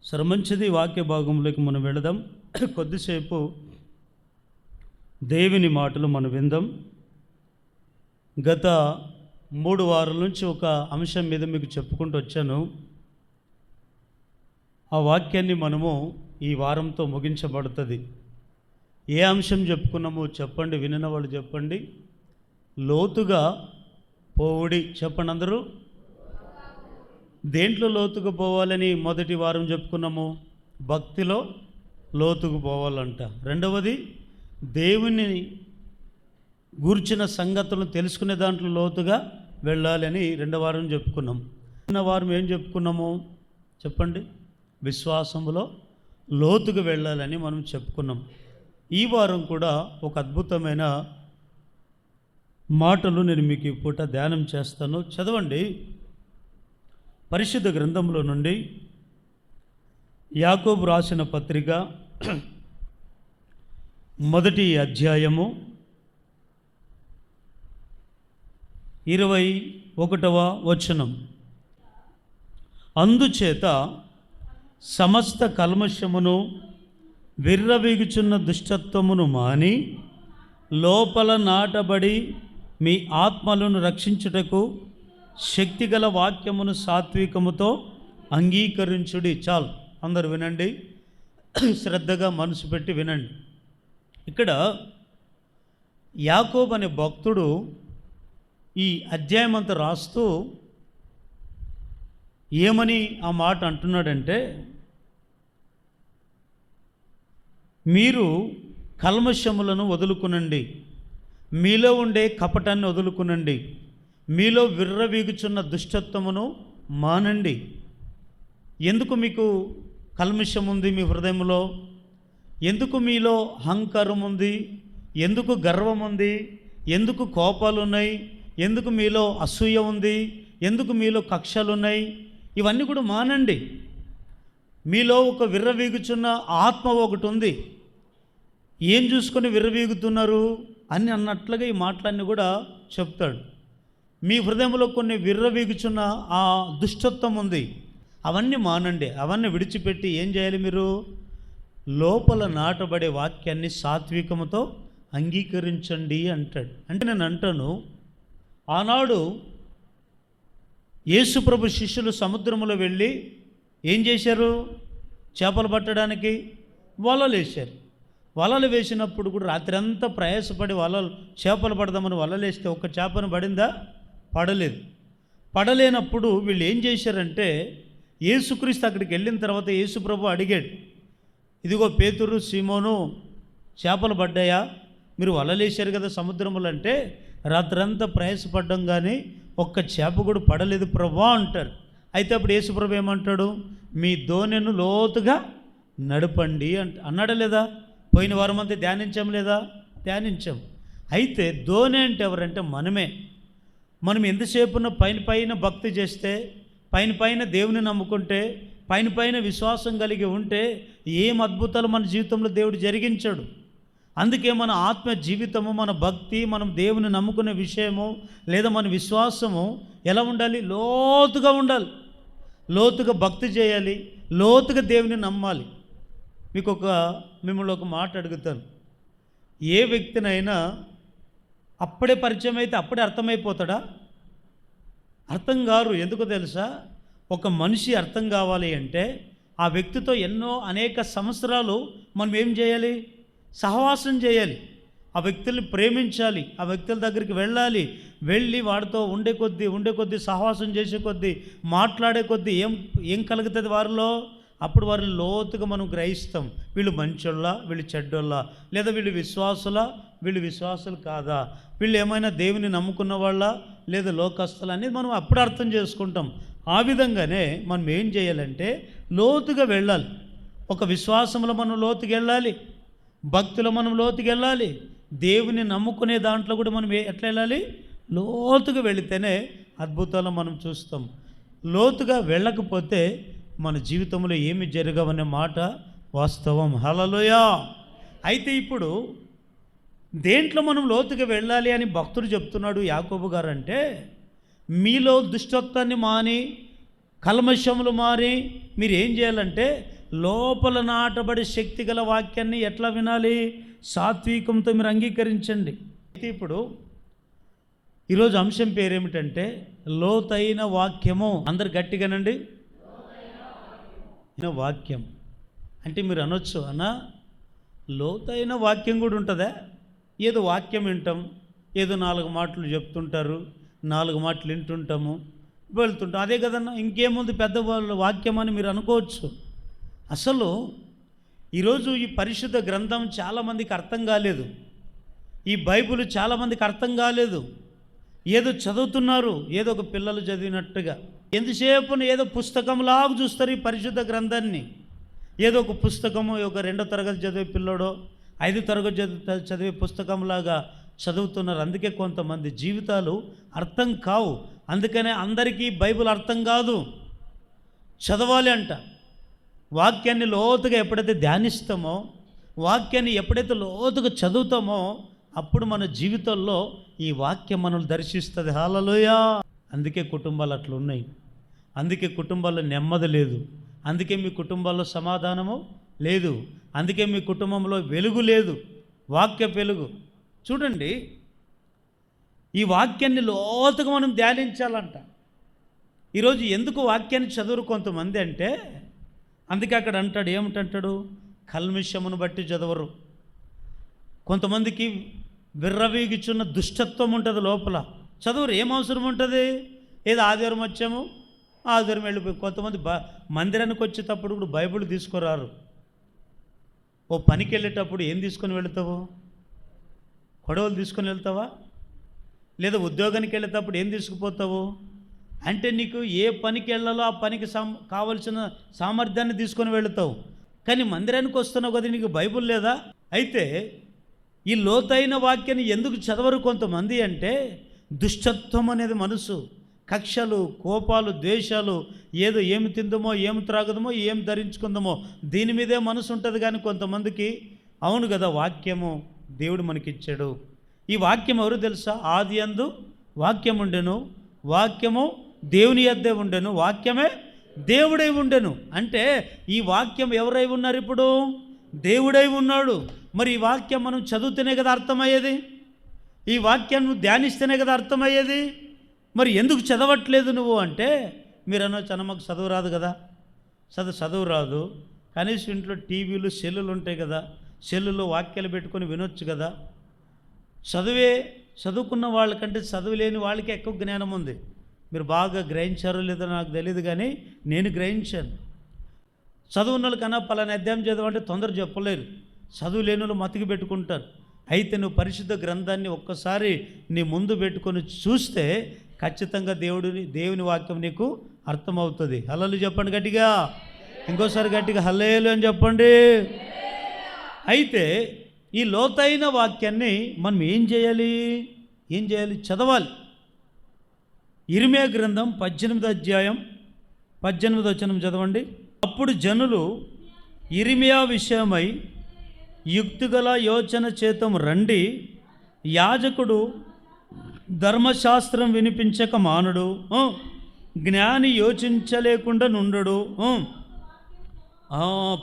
సరే, మంచిది. వాక్య భాగంలోకి మనం వెళదాం. కొద్దిసేపు దేవుని మాటలు మనం విందాం. గత 3 వారాల నుంచి ఒక అంశం మీద మీకు చెప్పుకుంటూ వచ్చాను. ఆ వాక్యాన్ని మనము ఈ వారంతో ముగించబడుతుంది. ఏ అంశం చెప్పుకున్నామో చెప్పండి, వినిన వాళ్ళు చెప్పండి. లోతుగా పోవుడి. చెప్పండి అందరూ. దేంట్లో లోతుకు పోవాలని మొదటి వారం చెప్పుకున్నాము? భక్తిలో లోతుకు పోవాలంట. రెండవది, దేవుని గూర్చిన సంగతులను తెలుసుకునే దాంట్లో లోతుగా వెళ్ళాలని రెండవ వారం చెప్పుకున్నాం. నిన్న వారం ఏం చెప్పుకున్నాము చెప్పండి? విశ్వాసములో లోతుకు వెళ్ళాలని మనం చెప్పుకున్నాం. ఈ వారం కూడా ఒక అద్భుతమైన మాటలు నేను మీకు ఈ పూట ధ్యానం చేస్తాను. చదవండి. పరిశుద్ధ గ్రంథంలో నుండి యాకోబు రాసిన పత్రిక 1వ అధ్యాయము 21వ వచనం. అందుచేత సమస్త కల్మషమును విర్రవీగుచున్న దుష్టత్వమును మాని లోపల నాటబడి మీ ఆత్మలను రక్షించుటకు శక్తిగల వాక్యమును సాత్వికముతో అంగీకరించుడి. చాలు, అందరూ వినండి, శ్రద్ధగా మనసు పెట్టి వినండి. ఇక్కడ యాకోబు అనే భక్తుడు ఈ అధ్యాయం అంతా రాస్తూ ఏమని ఆ మాట అంటున్నాడంటే, మీరు కల్మషములను వదులుకునండి, మీలో ఉండే కపటాన్ని వదులుకునండి, మీలో విర్రవీగుచున్న దుష్టత్వమును మానండి. ఎందుకు మీకు కల్మషం ఉంది మీ హృదయంలో? ఎందుకు మీలో అహంకారం ఉంది? ఎందుకు గర్వం ఉంది? ఎందుకు కోపాలు ఉన్నాయి? ఎందుకు మీలో అసూయ ఉంది? ఎందుకు మీలో కక్షలు ఉన్నాయి? ఇవన్నీ కూడా మానండి. మీలో ఒక విర్రవీగుచున్న ఆత్మ ఒకటి ఉంది. ఏం చూసుకొని విర్రవీగుతున్నారు అని అన్నట్లుగా ఈ మాటలన్నీ కూడా చెప్తాడు. మీ హృదయంలో కొన్ని విర్రవీగుచున్న ఆ దుష్టత్వం ఉంది, అవన్నీ మానండి. అవన్నీ విడిచిపెట్టి ఏం చేయాలి? మీరు లోపల నాటబడే వాక్యాన్ని సాత్వికముతో అంగీకరించండి అంటాడు. అంటే నేను అంటాను, ఆనాడు యేసుప్రభు శిష్యులు సముద్రంలో వెళ్ళి ఏం చేశారు? చేపలు పట్టడానికి వలలు వేశారు. వలలు వేసినప్పుడు కూడా రాత్రి అంతా ప్రయాసపడి చేపలు పడదామని వలలు వేస్తే ఒక్క చేపను పడిందా? పడలేదు. పడలేనప్పుడు వీళ్ళు ఏం చేశారంటే, యేసుక్రీస్తు అక్కడికి వెళ్ళిన తర్వాత యేసుప్రభు అడిగాడు, ఇదిగో పేతురు, సీమోను, చేపలు పడ్డాయా? మీరు వలలేశారు కదా సముద్రంలో అంటే, రాత్రంతా ప్రయాసపడ్డం కానీ ఒక్క చేప కూడా పడలేదు ప్రభువా అంటారు. అయితే అప్పుడు యేసుప్రభు ఏమంటాడు? మీ దోణెను లోతుగా నడపండి అన్నాడా లేదా? పోయిన వారం అంతా ధ్యానించాం లేదా? ధ్యానించాం. అయితే దోణె అంటే ఎవరంటే మనమే. మనం ఎంతసేపున పైన భక్తి చేస్తే, పైన దేవుని నమ్ముకుంటే, పైన విశ్వాసం కలిగి ఉంటే ఏం అద్భుతాలు మన జీవితంలో దేవుడు జరిగించాడు. అందుకే మన ఆత్మ జీవితము, మన భక్తి, మనం దేవుని నమ్ముకునే విషయము లేదా మన విశ్వాసము ఎలా ఉండాలి? లోతుగా ఉండాలి. లోతుగా భక్తి చేయాలి, లోతుగా దేవుని నమ్మాలి. మిమ్మల్ని ఒక మాట అడుగుతాను. ఏ వ్యక్తినైనా అప్పుడే పరిచయం అయితే అప్పుడే అర్థమైపోతాడా? అర్థం కారు. ఎందుకో తెలుసా? ఒక మనిషి అర్థం కావాలి అంటే ఆ వ్యక్తితో అనేక సంవత్సరాలు మనం ఏం చేయాలి? సహవాసం చేయాలి. ఆ వ్యక్తుల్ని ప్రేమించాలి, ఆ వ్యక్తుల దగ్గరికి వెళ్ళి వాడితో ఉండే కొద్దీ సహవాసం చేసే కొద్దీ, మాట్లాడే కొద్దీ ఏం కలుగుతుంది వారిలో? అప్పుడు వారిని లోతుగా మనం గ్రహిస్తాం. వీళ్ళు మంచోళ్ళ, వీళ్ళు చెడ్డోళ్ళ, లేదా వీళ్ళు విశ్వాసులా, వీళ్ళు విశ్వాసులు కాదా, వీళ్ళు ఏమైనా దేవుని నమ్ముకున్న వాళ్ళ లేదా లోకస్తులు అనేది మనం అప్పుడు అర్థం చేసుకుంటాం. ఆ విధంగానే మనం ఏం చేయాలంటే లోతుగా వెళ్ళాలి. ఒక విశ్వాసంలో మనం లోతుగా వెళ్ళాలి, భక్తిలో మనం లోతుగా వెళ్ళాలి, దేవుని నమ్ముకునే దాంట్లో కూడా మనం ఎట్లా వెళ్ళాలి? లోతుగా వెళితేనే అద్భుతాలు మనం చూస్తాం. లోతుగా వెళ్ళకపోతే మన జీవితంలో ఏమి జరగవనే మాట వాస్తవం. హల్లెలూయా. అయితే ఇప్పుడు దేంట్లో మనం లోతుగా వెళ్ళాలి అని భక్తుడు చెప్తున్నాడు యాకోబు గారు అంటే, మీలో దుష్టత్వాన్ని మాని కల్మషములు మారి మీరు ఏం చేయాలంటే లోపల నాటబడి శక్తి గల వాక్యాన్ని ఎట్లా వినాలి? సాత్వికంతో మీరు అంగీకరించండి. అయితే ఇప్పుడు ఈరోజు అంశం పేరేమిటంటే లోతైన వాక్యము. అందరు గట్టిగానండి. వాక్యం అంటే మీరు అనొచ్చు, అన్నా లోతైన వాక్యం కూడా ఉంటుందా? ఏదో వాక్యం వింటాం, ఏదో 4 మాటలు చెప్తుంటారు, 4 మాటలు వింటుంటాము, వెళ్తుంటాం, అదే కదన్నా, ఇంకేముంది పెద్ద వాక్యం అని మీరు అనుకోవచ్చు. అసలు ఈరోజు ఈ పరిశుద్ధ గ్రంథం చాలామందికి అర్థం కాలేదు. ఈ బైబిల్ చాలామందికి అర్థం కాలేదు. ఏదో చదువుతున్నారు, ఏదో ఒక పిల్లలు చదివినట్టుగా, ఎంతసేపు ఏదో పుస్తకంలాగా చూస్తారు ఈ పరిశుద్ధ గ్రంథాన్ని. ఏదో ఒక పుస్తకము, ఒక 2వ తరగతి చదివే పిల్లోడో 5వ తరగతి చదివే పుస్తకంలాగా చదువుతున్నారు. అందుకే కొంతమంది జీవితాలు అర్థం కావు. అందుకనే అందరికీ బైబిల్ అర్థం కాదు. చదవాలి అంట. వాక్యాన్ని లోతుగా ఎప్పుడైతే ధ్యానిస్తామో, వాక్యాన్ని ఎప్పుడైతే లోతుగా చదువుతామో, అప్పుడు మన జీవితంలో ఈ వాక్యం మనల్ని దర్శిస్తుంది. హల్లెలూయా. అందుకే కుటుంబాలు అట్లా ఉన్నాయి. అందుకే కుటుంబాల్లో నెమ్మది లేదు. అందుకే మీ కుటుంబాల్లో సమాధానము లేదు. అందుకే మీ కుటుంబంలో వెలుగు లేదు, వాక్య వెలుగు. చూడండి, ఈ వాక్యాన్ని లోతుగా మనం ధ్యానించాలంట. ఈరోజు ఎందుకు వాక్యాన్ని చదువురు కొంతమంది అంటే, అందుకే అక్కడ అంటాడు, ఏమిటంటాడు? కల్మిషమును బట్టి చదవరు. కొంతమందికి విర్రవీగుచున్న దుష్టత్వం ఉంటుంది లోపల, చదువురు. ఏం అవసరం ఉంటుంది? ఏదో ఆదివారం వచ్చాము, ఆదివారం వెళ్ళిపోయి. కొంతమంది మందిరానికి వచ్చేటప్పుడు కూడా బైబిల్ తీసుకురారు. ఓ పనికి వెళ్ళేటప్పుడు ఏం తీసుకొని వెళుతావు? కొడవలు తీసుకొని వెళ్తావా? లేదా ఉద్యోగానికి వెళ్ళేటప్పుడు ఏం తీసుకుపోతావు? అంటే నీకు ఏ పనికి వెళ్ళాలో ఆ పనికి కావలసిన సామర్థ్యాన్ని తీసుకొని వెళుతావు. కానీ మందిరానికి వస్తున్నావు కదా, నీకు బైబిల్ లేదా? అయితే ఈ లోతైన వాక్యాన్ని ఎందుకు చదవరు కొంతమంది అంటే, దుష్టత్వం అనేది మనసు, కక్షలు, కోపాలు, ద్వేషాలు, ఏదో ఏమి తిందమో, ఏమి త్రాగుదమో, ఏం ధరించుకుందామో, దీని మీదే మనసు ఉంటుంది. కానీ కొంతమందికి అవును కదా, వాక్యము దేవుడు మనకిచ్చాడు. ఈ వాక్యం ఎవరు తెలుసా? ఆది యందు వాక్యం ఉండెను, వాక్యము దేవుని యొద్దే ఉండెను, వాక్యమే దేవుడై ఉండెను. అంటే ఈ వాక్యం ఎవరై ఉన్నారు? ఇప్పుడు దేవుడై ఉన్నాడు. మరి ఈ వాక్యం మనం చదివితేనే కదా అర్థమయ్యేది. ఈ వాక్యాన్ని ధ్యానిస్తేనే కదా అర్థమయ్యేది. మరి ఎందుకు చదవట్లేదు నువ్వు అంటే, మీరు అనొచ్చు, అన్న మాకు చదువు రాదు కదా. చదువు రాదు, కనీసం ఇంట్లో టీవీలు, సెల్లులు ఉంటాయి కదా, సెల్లులో వాక్యాలు పెట్టుకొని వినొచ్చు కదా. చదువుకున్న వాళ్ళకంటే చదువులేని వాళ్ళకి ఎక్కువ జ్ఞానం ఉంది. మీరు బాగా గ్రహించారో లేదో నాకు తెలియదు, కానీ నేను గ్రహించాను. చదువున్న వాళ్ళకన్నా పలానా అధ్యాయం చదవంటే తొందర చెప్పలేరు. చదువు లేని వాళ్ళు మతికి పెట్టుకుంటారు. అయితే నువ్వు పరిశుద్ధ గ్రంథాన్ని ఒక్కసారి నీ ముందు పెట్టుకొని చూస్తే ఖచ్చితంగా దేవుని వాక్యం నీకు అర్థమవుతుంది. హల్లెలూయా చెప్పండి గట్టిగా. ఇంకోసారి గట్టిగా హల్లెలూయా అని చెప్పండి. అయితే ఈ లోతైన వాక్యాన్ని మనం ఏం చేయాలి? చదవాలి. ఇర్మియా గ్రంథం 18వ అధ్యాయం 18వ వచనం చదవండి. అప్పుడు జనులు ఇర్మియా విషయమై యుక్తిగల యోచన చేతం రండి, యాజకుడు ధర్మశాస్త్రం వినిపించక మానుడు, జ్ఞాని యోచించలేకుండా నుండడు,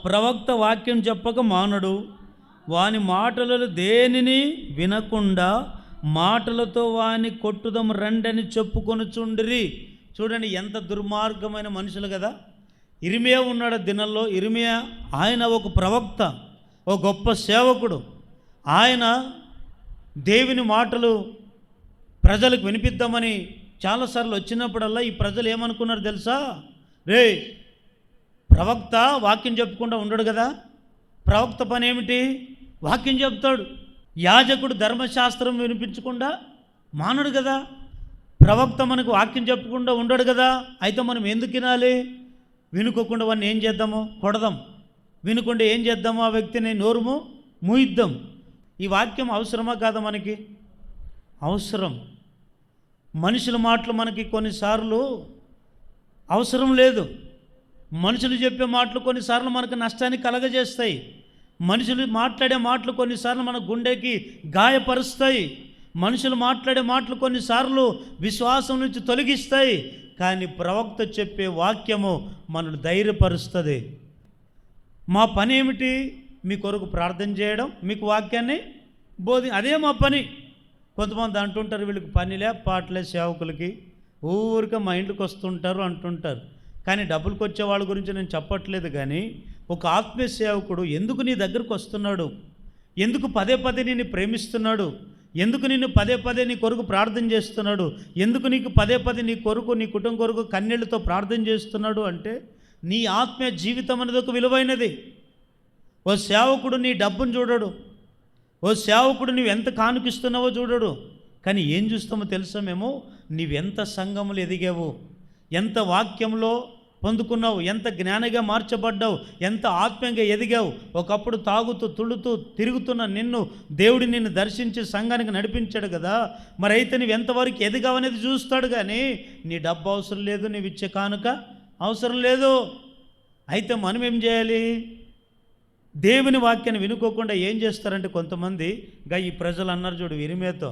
ప్రవక్త వాక్యం చెప్పక మానుడు, వాని మాటలలో దేనిని వినకుండా మాటలతో వాని కొట్టుదం రండని చెప్పుకొనుచుండిరి. చూడండి ఎంత దుర్మార్గమైన మనుషులు కదా. ఇర్మియా ఉన్నాడు దినంలో. ఇర్మియా ఆయన ఒక ప్రవక్త, ఒక గొప్ప సేవకుడు. ఆయన దేవుని మాటలు ప్రజలకు వినిపిద్దామని చాలాసార్లు వచ్చినప్పుడల్లా ఈ ప్రజలు ఏమనుకున్నారు తెలుసా? రే, ప్రవక్త వాక్యం చెప్పకుండా ఉండడు కదా, ప్రవక్త పని ఏమిటి? వాక్యం చెప్తాడు. యాజకుడు ధర్మశాస్త్రం వినిపించకుండా మానడు కదా, ప్రవక్త మనకు వాక్యం చెప్పకుండా ఉండడు కదా, అయితే మనం ఎందుకు వినాలి? వినుకోకుండా వాడిని ఏం చేద్దాము? కొడదాం. వినుకుంటే ఏం చేద్దాము? ఆ వ్యక్తిని నోరుము మూయిద్దాం. ఈ వాక్యం అవసరమా కాదా? మనకి అవసరం. మనుషుల మాటలు మనకి కొన్నిసార్లు అవసరం లేదు. మనుషులు చెప్పే మాటలు కొన్నిసార్లు మనకు నష్టాన్ని కలగజేస్తాయి. మనుషులు మాట్లాడే మాటలు కొన్నిసార్లు మన గుండెకి గాయపరుస్తాయి. మనుషులు మాట్లాడే మాటలు కొన్నిసార్లు విశ్వాసం నుంచి తొలగిస్తాయి. కానీ ప్రవక్త చెప్పే వాక్యము మనల్ని ధైర్యపరుస్తుంది. మా పని ఏమిటి? మీ కొరకు ప్రార్థన చేయడం, మీకు వాక్యాన్ని అదే మా పని. కొంతమంది అంటుంటారు, వీళ్ళకి పనిలే పాటలే సేవకులకి, ఊరికే మా ఇంటికి వస్తుంటారు అంటుంటారు. కానీ డబ్బులకు వచ్చే వాళ్ళ గురించి నేను చెప్పట్లేదు. కానీ ఒక ఆత్మీయ సేవకుడు ఎందుకు నీ దగ్గరకు వస్తున్నాడు? ఎందుకు పదే పదే నిన్ను ప్రేమిస్తున్నాడు? ఎందుకు నిన్ను పదే పదే నీ కొరకు ప్రార్థన చేస్తున్నాడు? ఎందుకు నీకు పదే పదే నీ కొరకు, నీ కుటుంబం కొరకు కన్నీళ్లతో ప్రార్థన చేస్తున్నాడు అంటే, నీ ఆత్మీయ జీవితం అనేది ఒక విలువైనది. ఓ సేవకుడు నీ డబ్బును చూడడు, ఓ సేవకుడు నువ్వు ఎంత కానుకిస్తున్నావో చూడడు. కానీ ఏం చూస్తామో తెలుసా మేము? నీవెంత సంఘములు ఎదిగావు, ఎంత వాక్యంలో పొందుకున్నావు, ఎంత జ్ఞానిగా మార్చబడ్డావు, ఎంత ఆత్మీయంగా ఎదిగావు. ఒకప్పుడు తాగుతూ తుళ్ళుతూ తిరుగుతున్న నిన్ను దేవుడు నిన్ను దర్శించి సంఘానికి నడిపించాడు కదా. మరి అయితే నువ్వు ఎంతవరకు ఎదిగావు అనేది చూస్తాడు. కానీ నీ డబ్బు అవసరం లేదు, నీవు ఇచ్చే కానుక అవసరం లేదు. అయితే మనం ఏం చేయాలి? దేవుని వాక్యాన్ని వినుకోకుండా ఏం చేస్తారంటే కొంతమంది, ఈ ప్రజలు అన్నారు చూడు ఇరిమేతో,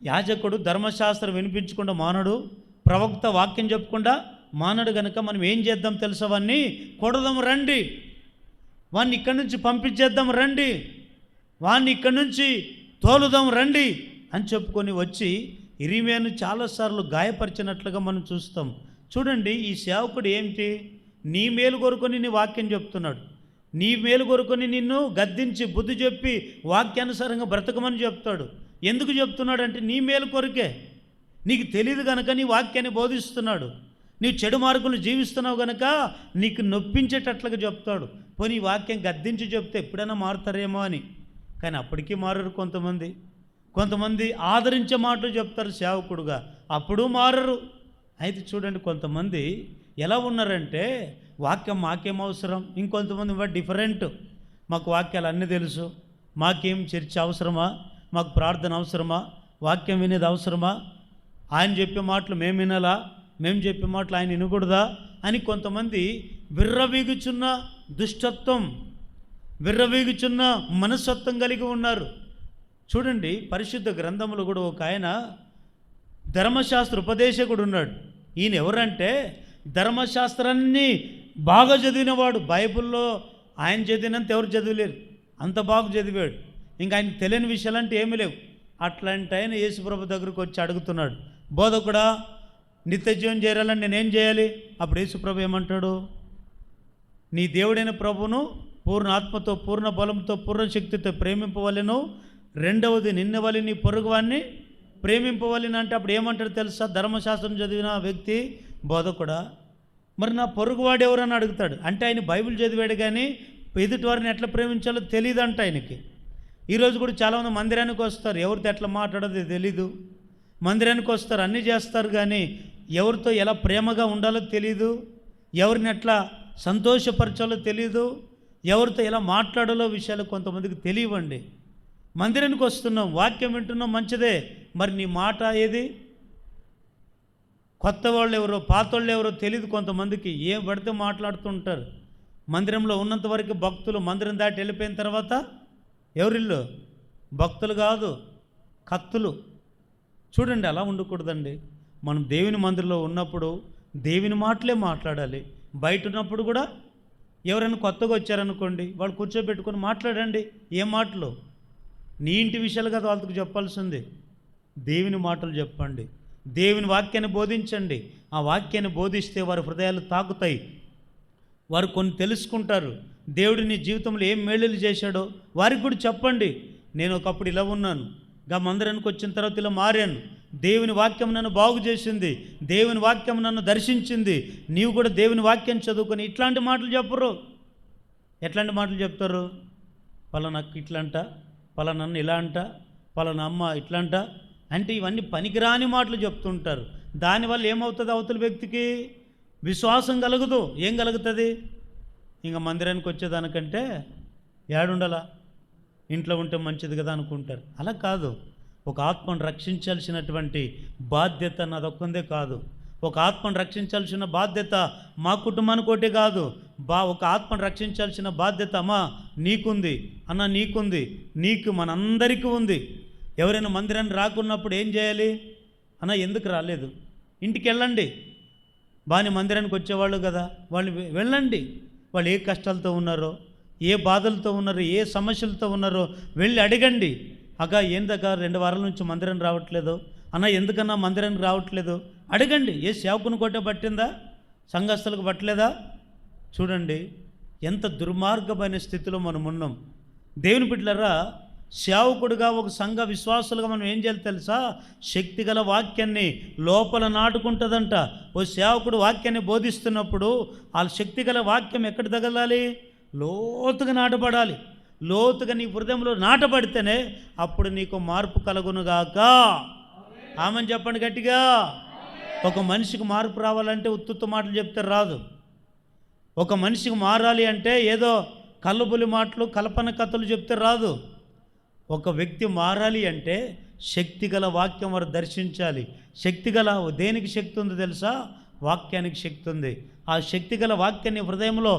యాజకుడు ధర్మశాస్త్రం వినిపించకుండా మానడు, ప్రవక్త వాక్యం చెప్పకుండా మానడు, గనుక మనం ఏం చేద్దాం తెలుసా? వాడిని కొడదాం రండి, వాడిని ఇక్కడి నుంచి పంపించేద్దాం రండి, వాడిని ఇక్కడి నుంచి తోలుదాం రండి అని చెప్పుకొని వచ్చి ఇరిమేను చాలాసార్లు గాయపరిచినట్లుగా మనం చూస్తాం. చూడండి, ఈ సేవకుడు ఏమిటి? నీ మేలు కొరుకొని నీ వాక్యం చెప్తున్నాడు, నీ మేలు కొరుకొని నిన్ను గద్దించి బుద్ధి చెప్పి వాక్యానుసారంగా బ్రతకమని చెప్తాడు. ఎందుకు చెప్తున్నాడు అంటే నీ మేలు కొరికే. నీకు తెలియదు కనుక నీ వాక్యాన్ని బోధిస్తున్నాడు. నీవు చెడు మార్గంలో జీవిస్తున్నావు కనుక నీకు నొప్పించేటట్లుగా చెప్తాడు. పోనీ ఈ వాక్యం గద్దించి చెప్తే ఎప్పుడైనా మారుతారేమో అని. కానీ అప్పటికీ మారరు. కొంతమంది ఆదరించే మాటలు చెప్తారు సేవకుడుగా, అప్పుడు మారరు. అయితే చూడండి, కొంతమంది ఎలా ఉన్నారంటే, వాక్యం మాకేం అవసరం, ఇంకొంతమంది డిఫరెంట్, మాకు వాక్యాలు అన్నీ తెలుసు, మాకేం చర్చ అవసరమా, మాకు ప్రార్థన అవసరమా, వాక్యం వినేది అవసరమా, ఆయన చెప్పే మాటలు మేము వినాలా, మేము చెప్పే మాటలు ఆయన వినకూడదా అని కొంతమంది విర్రవీగుచున్న దుష్టత్వం, విర్రవీగుచున్న మనస్తత్వం కలిగి ఉన్నారు. చూడండి, పరిశుద్ధ గ్రంథములు కూడా ఒక ఆయన ధర్మశాస్త్ర ఉపదేశకుడు ఉన్నాడు. ఈయన ఎవరంటే ధర్మశాస్త్రాన్ని బాగా చదివినవాడు. బైబిల్లో ఆయన చదివినంత ఎవరు చదివలేరు, అంత బాగా చదివాడు. ఇంకా ఆయనకు తెలియని విషయాలంటే ఏమీ లేవు. అట్లాంటి ఆయన యేసుప్రభు దగ్గరకు వచ్చి అడుగుతున్నాడు, బోధకుడా, నిత్యజీవం చేయాలని నేనేం చేయాలి? అప్పుడు యేసుప్రభు ఏమంటాడు? నీ దేవుడైన ప్రభువును పూర్ణ ఆత్మతో, పూర్ణ బలంతో, పూర్ణ శక్తితో ప్రేమింపవలెను, రెండవది నిన్నవలి నీ పొరుగువాన్ని ప్రేమింపవలెను అంటే అప్పుడు ఏమంటాడు తెలుసా? ధర్మశాస్త్రం చదివిన వ్యక్తి, బోధకుడా, మరి నా పొరుగువాడు ఎవరని అడుగుతాడు. అంటే ఆయన బైబిల్ చదివాడు కానీ ఎదుటి వారిని ఎట్లా ప్రేమించాలో తెలియదంట ఆయనకి. ఈరోజు కూడా చాలామంది మందిరానికి వస్తారు, ఎవరితో ఎట్లా మాట్లాడదో తెలీదు. మందిరానికి వస్తారు, అన్నీ చేస్తారు, కానీ ఎవరితో ఎలా ప్రేమగా ఉండాలో తెలీదు, ఎవరిని ఎట్లా సంతోషపరచాలో తెలీదు, ఎవరితో ఎలా మాట్లాడాలో విషయాలు కొంతమందికి తెలియవండి. మందిరానికి వస్తున్నాం, వాక్యం వింటున్నాం, మంచిదే, మరి నీ మాట ఏది? కొత్త వాళ్ళు ఎవరో, పాత వాళ్ళు ఎవరో తెలియదు కొంతమందికి, ఏం పడితే మాట్లాడుతుంటారు. మందిరంలో ఉన్నంత వరకు భక్తులు, మందిరం దాటి వెళ్ళిపోయిన తర్వాత ఎవరిల్లు? భక్తులు కాదు, కత్తులు. చూడండి, అలా ఉండకూడదండి. మనం దేవుని మందిరంలో ఉన్నప్పుడు దేవుని మాటలే మాట్లాడాలి. బయట ఉన్నప్పుడు కూడా ఎవరైనా కొత్తగా వచ్చారనుకోండి, వాళ్ళు కూర్చోబెట్టుకొని మాట్లాడండి. ఏ మాటలు? నీ ఇంటి విషయాలు కదా వాళ్ళకి చెప్పాల్సింది, దేవుని మాటలు చెప్పండి, దేవుని వాక్యాన్ని బోధించండి. ఆ వాక్యాన్ని బోధిస్తే వారి హృదయాలు తాకుతాయి, వారు కొన్ని తెలుసుకుంటారు. దేవుడు నీ జీవితంలో ఏం మేలులు చేశాడో వారికి కూడా చెప్పండి. నేను ఒకప్పుడు ఇలా ఉన్నాను, మందిరానికి వచ్చిన తర్వాత ఇలా మారాను, దేవుని వాక్యం నన్ను బాగు చేసింది, దేవుని వాక్యం నన్ను దర్శించింది, నీవు కూడా దేవుని వాక్యం చదువుకొని ఇట్లాంటి మాటలు చెప్పరు. ఎట్లాంటి మాటలు చెప్తారు? పలానాకు ఇట్లంట, పలానన్ను ఇలా అంట, పలానా అమ్మ ఇట్లంట అంటే ఇవన్నీ పనికిరాని మాటలు చెప్తుంటారు. దానివల్ల ఏమవుతుంది? అవతల వ్యక్తికి విశ్వాసం కలగదు. ఏం కలుగుతుంది? ఇంకా మందిరానికి వచ్చేదానికంటే ఏడుండాలా, ఇంట్లో ఉంటే మంచిది కదా అనుకుంటారు. అలా కాదు. ఒక ఆత్మను రక్షించాల్సినటువంటి బాధ్యత నాదొక్కందే కాదు. ఒక ఆత్మను రక్షించాల్సిన బాధ్యత మా కుటుంబానికి ఒకటే కాదు. ఒక ఆత్మను రక్షించాల్సిన బాధ్యత అమ్మా నీకుంది, అన్న నీకుంది, నీకు మనందరికీ ఉంది. ఎవరైనా మందిరాన్ని రాకున్నప్పుడు ఏం చేయాలి? అన్న ఎందుకు రాలేదు? ఇంటికి వెళ్ళండి. బాని మందిరానికి వచ్చేవాళ్ళు కదా, వాళ్ళు వెళ్ళండి. వాళ్ళు ఏ కష్టాలతో ఉన్నారో, ఏ బాధలతో ఉన్నారో, ఏ సమస్యలతో ఉన్నారో వెళ్ళి అడగండి. అక్క ఏందక్క 2 వారాల నుంచి మందిరం రావట్లేదు, అన్న ఎందుకన్నా మందిరానికి రావట్లేదు అడగండి. ఏ సేవకుని కొట్టే పట్టిందా, సంఘస్థులకు పట్టలేదా? చూడండి ఎంత దుర్మార్గమైన స్థితిలో మనం ఉన్నాం. దేవుని బిడ్డలారా, సేవకుడుగా ఒక సంఘ విశ్వాసులుగా మనం ఏం చేయాలి తెలుసా? శక్తిగల వాక్యాన్ని లోపల నాటుకుంటుందంట. ఓ సేవకుడు వాక్యాన్ని బోధిస్తున్నప్పుడు ఆ శక్తిగల వాక్యం ఎక్కడ తగలాలి? లోతుగా నాటబడాలి. లోతుగా నీ హృదయంలో నాటబడితేనే అప్పుడు నీకు మార్పు కలుగునుగాక. ఆమెను చెప్పండి గట్టిగా. ఒక మనిషికి మార్పు రావాలంటే ఉత్తుత్త మాటలు చెప్తే రాదు. ఒక మనిషికి మారాలి అంటే ఏదో కల్లుబులి మాటలు, కల్పన కథలు చెప్తే రాదు. ఒక వ్యక్తి మారాలి అంటే శక్తిగల వాక్యం వారు దర్శించాలి. శక్తిగల దేనికి శక్తి ఉందో తెలుసా? వాక్యానికి శక్తి ఉంది. ఆ శక్తిగల వాక్యాన్ని హృదయంలో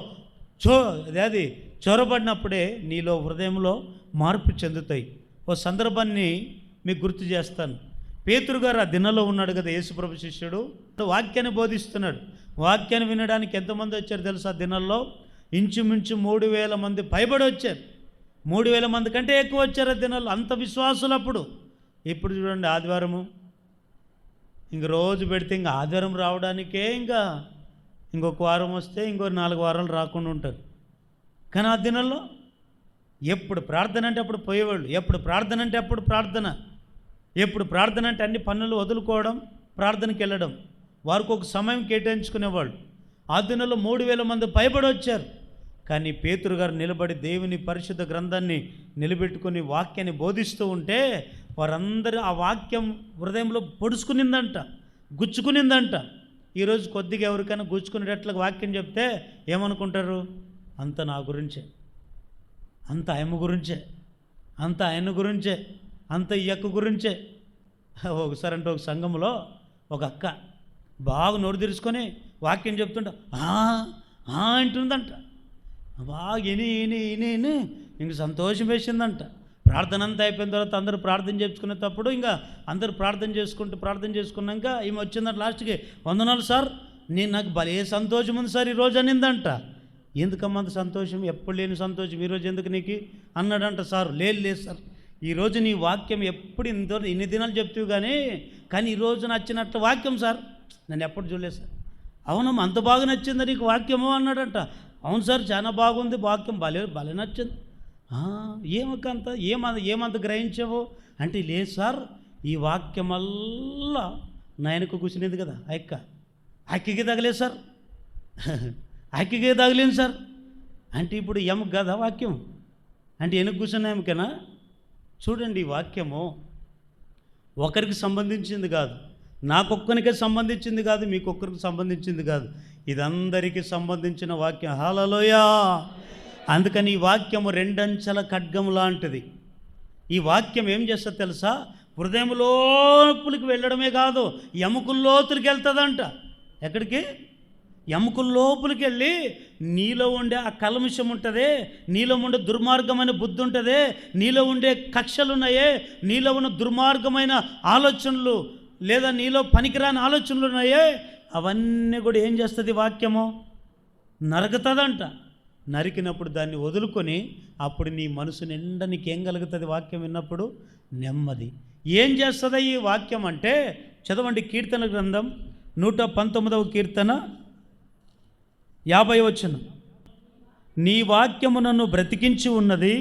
అది చొరబడినప్పుడే నీలో హృదయంలో మార్పు చెందుతాయి. ఓ సందర్భాన్ని మీకు గుర్తు చేస్తాను. పేతురు గారు ఆ దినాల్లో ఉన్నాడు కదా, యేసుప్రభు శిష్యుడు, వాక్యాన్ని బోధిస్తున్నాడు. వాక్యాన్ని వినడానికి ఎంతమంది వచ్చారు తెలుసా? ఆ దినాల్లో ఇంచుమించు 3000 మంది పైబడి వచ్చారు. 3000 మంది కంటే ఎక్కువ వచ్చారు ఆ దినాల్లో. అంత విశ్వాసులు అప్పుడు. ఇప్పుడు చూడండి, ఆదివారము ఇంక రోజు పెడితే ఇంకా ఆదివారం రావడానికే ఇంకొక వారం వస్తే ఇంకో 4 వారాలు రాకుండా ఉంటారు. కానీ ఆ దినాల్లో ఎప్పుడు ప్రార్థన అంటే అప్పుడు పోయేవాళ్ళు, ఎప్పుడు ప్రార్థన అంటే అప్పుడు ప్రార్థన, ఎప్పుడు ప్రార్థన అంటే అన్ని పనులు వదులుకోవడం, ప్రార్థనకి వెళ్ళడం. వారికి ఒక సమయం కేటాయించుకునేవాళ్ళు. ఆ దినాల్లో 3000 మంది పైబడి వచ్చారు. కానీ పేతురు గారు నిలబడి దేవుని పరిశుద్ధ గ్రంథాన్ని నిలబెట్టుకుని వాక్యాన్ని బోధిస్తూ ఉంటే వారందరూ ఆ వాక్యం హృదయంలో పొడుచుకునిందంట, గుచ్చుకునిందంట. ఈరోజు కొద్దిగా ఎవరికైనా గుచ్చుకునేటట్లుగా వాక్యం చెప్తే ఏమనుకుంటారు? అంత నా గురించే, అంత ఆయమ్మ గురించే, అంత ఆయన గురించే, అంత ఈ అక్క గురించే. ఒకసారి అంటే ఒక సంఘంలో ఒక అక్క బాగా నోరు తెరుచుకొని వాక్యం చెప్తుంట అంటుందంట. బాగా ఇని ఇంక సంతోషం వేసిందంట. ప్రార్థన అంతా అయిపోయిన తర్వాత అందరూ ప్రార్థన చేసుకునేటప్పుడు ఇంకా అందరూ ప్రార్థన చేసుకున్నాక ఈమె వచ్చిందంట లాస్ట్కి, వందనాలు సార్, నాకు భలే సంతోషం ఉంది సార్ ఈరోజు అనిందంట. ఎందుకమ్మ అంత సంతోషం? ఎప్పుడు లేని సంతోషం ఈరోజు ఎందుకు నీకు అన్నాడంట. సార్ లేదు సార్, ఈరోజు నీ వాక్యం ఎప్పుడు ఇన్ని దినాలు చెప్తావు కానీ ఈరోజు నచ్చినట్టు వాక్యం సార్, నేను ఎప్పుడు చూడలేదు సార్. అవునమ్మా, అంత బాగా నచ్చిందా నీకు వాక్యము అన్నాడంట. అవును సార్, చాలా బాగుంది వాక్యం, భలే నచ్చింది. ఏమక్క అంత ఏమంత గ్రహించావు అంటే, లేదు సార్, ఈ వాక్యం వల్ల నాయనకు కూర్చునేది కదా అక్కకి తగలేదు సార్, అక్కకే తగిలింది సార్. అంటే ఇప్పుడు ఎమకు కదా వాక్యం అంటే వెనక కూర్చున్న ఎమకేనా? చూడండి, ఈ వాక్యము ఒకరికి సంబంధించింది కాదు, నాకొక్కనికే సంబంధించింది కాదు, మీకొక్కరికి సంబంధించింది కాదు, ఇదందరికీ సంబంధించిన వాక్యం. హల్లెలూయా. అందుకని ఈ వాక్యము 2 అంచెల ఖడ్గం లాంటిది. ఈ వాక్యం ఏం చేస్తుంది తెలుసా? హృదయం లోపలికి వెళ్ళడమే కాదు, ఎముకల లోతులకి వెళ్తుందంట. ఎక్కడికి? ఎముకల లోపలికి వెళ్ళి నీలో ఉండే ఆ కల్మషం ఉంటుందే, నీలో ఉండే దుర్మార్గమైన బుద్ధి ఉంటుందే, నీలో ఉండే కక్షలు ఉన్నాయే, నీలో ఉన్న దుర్మార్గమైన ఆలోచనలు లేదా నీలో పనికిరాని ఆలోచనలు ఉన్నాయే, అవన్నీ కూడా ఏం చేస్తుంది వాక్యము? నరకుతుందంట. నరికినప్పుడు దాన్ని వదులుకొని అప్పుడు నీ మనసు నిండా నీకేం కలుగుతుంది? వాక్యం విన్నప్పుడు నెమ్మది. ఏం చేస్తుందా ఈ వాక్యం అంటే, చదవండి కీర్తన గ్రంథం 119వ కీర్తన 50వ వచనం. నీ వాక్యము నన్ను బ్రతికించి ఉన్నది,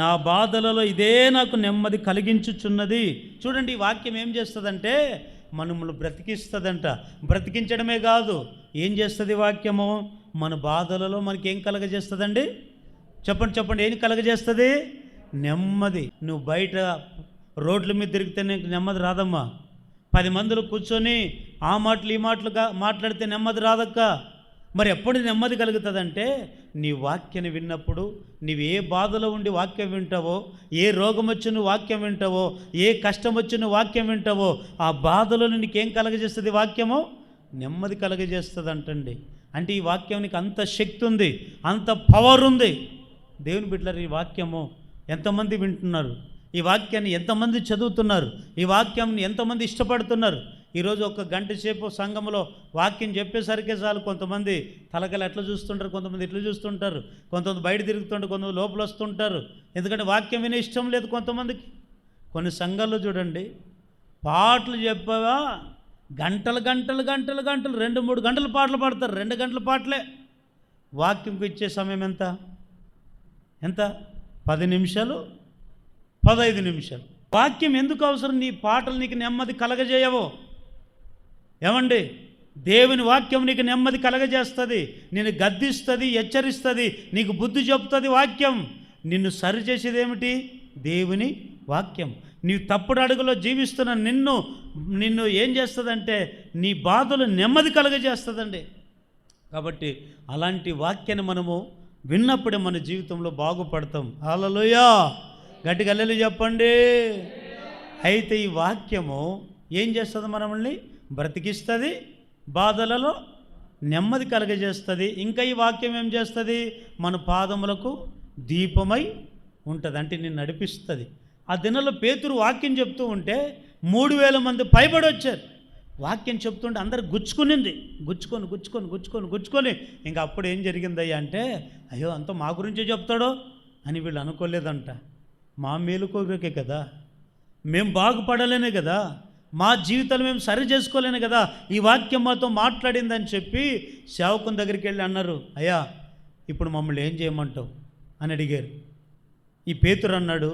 నా బాధలలో ఇదే నాకు నెమ్మది కలిగించుచున్నది. చూడండి, ఈ వాక్యం ఏం చేస్తుందంటే మనములు బ్రతికిస్తుందంట. బ్రతికించడమే కాదు, ఏం చేస్తుంది వాక్యము? మన బాధలలో మనకేం కలగజేస్తుందండి? చెప్పండి, ఏం కలగజేస్తుంది? నెమ్మది. నువ్వు బయట రోడ్ల మీద తిరిగితే నీకు నెమ్మది రాదమ్మా. 10 మందిలో కూర్చొని ఆ మాటలు ఈ మాటలుగా మాట్లాడితే నెమ్మది రాదక్క. మరి ఎప్పుడు నెమ్మది కలుగుతుందంటే నీ వాక్యాన్ని విన్నప్పుడు. నీవు ఏ బాధలో ఉండి వాక్యం వింటావో, ఏ రోగం వచ్చి నువ్వు వాక్యం వింటావో, ఏ కష్టం వచ్చి నువ్వు వాక్యం వింటావో, ఆ బాధలో నీకేం కలగజేస్తుంది వాక్యము? నెమ్మది కలగజేస్తుంది అంటండి. అంటే ఈ వాక్యానికి అంత శక్తి ఉంది, అంత పవర్ ఉంది. దేవుని బిడ్డలారా, ఈ వాక్యము ఎంతమంది వింటున్నారు? ఈ వాక్యాన్ని ఎంతమంది చదువుతున్నారు? ఈ వాక్యాన్ని ఎంతమంది ఇష్టపడుతున్నారు? ఈరోజు ఒక గంట సేపు సంఘంలో వాక్యం చెప్పేసరికే చాలు కొంతమంది తలకలు ఎట్లా చూస్తుంటారు, కొంతమంది ఇట్లా చూస్తుంటారు, కొంతమంది బయట తిరుగుతుంటారు, కొంతమంది లోపల వస్తుంటారు. ఎందుకంటే వాక్యం వినే ఇష్టం లేదు కొంతమందికి. కొన్ని సంఘాల్లో చూడండి, పాటలు చెప్పావా గంటలు గంటలు గంటలు గంటలు 2-3 గంటలు పాటలు పాడతారు. 2 గంటల పాటలే. వాక్యంకి ఇచ్చే సమయం ఎంత 10 నిమిషాలు, 15 నిమిషాలు. వాక్యం ఎందుకు అవసరం? నీ పాటలు నీకు నెమ్మది కలగజేయవు. ఏమండి, దేవుని వాక్యం నీకు నెమ్మది కలగజేస్తుంది, నిన్ను గద్దిస్తుంది, హెచ్చరిస్తుంది, నీకు బుద్ధి చెప్తుంది. వాక్యం నిన్ను సరిచేసేది ఏమిటి? దేవుని వాక్యం. నీవు తప్పుడు అడుగులో జీవిస్తున్న నిన్ను ఏం చేస్తుందంటే నీ బాధలు నెమ్మది కలగజేస్తుందండి. కాబట్టి అలాంటి వాక్యాన్ని మనము విన్నప్పుడే మన జీవితంలో బాగుపడతాం. హల్లెలూయా, గట్టిగా హల్లెలూయా చెప్పండి. అయితే ఈ వాక్యము ఏం చేస్తుంది? మనల్ని బ్రతికిస్తుంది, బాధలలో నెమ్మది కలగజేస్తుంది. ఇంకా ఈ వాక్యం ఏం చేస్తుంది? మన పాదములకు దీపమై ఉంటుంది, అంటే నిన్ను నడిపిస్తుంది. ఆ దినంలో పేతురు వాక్యం చెప్తూ ఉంటే 3000 మంది పైబడి వచ్చారు. వాక్యం చెప్తుంటే అందరు గుచ్చుకొని ఇంకా అప్పుడు ఏం జరిగిందయ్యా అంటే, అయ్యో అంతా మా గురించే చెప్తాడో అని వీళ్ళు అనుకోలేదంట. మా మేలు కోరికే కదా, మేము బాగుపడాలనే కదా, మా జీవితాలు మేము సరి చేసుకోలేనే కదా ఈ వాక్యం మాతో మాట్లాడిందని చెప్పి సేవకుని దగ్గరికి వెళ్ళి అన్నారు, అయ్యా ఇప్పుడు మమ్మల్ని ఏం చేయమంటావు అని అడిగారు. ఈ పేతురు అన్నాడు,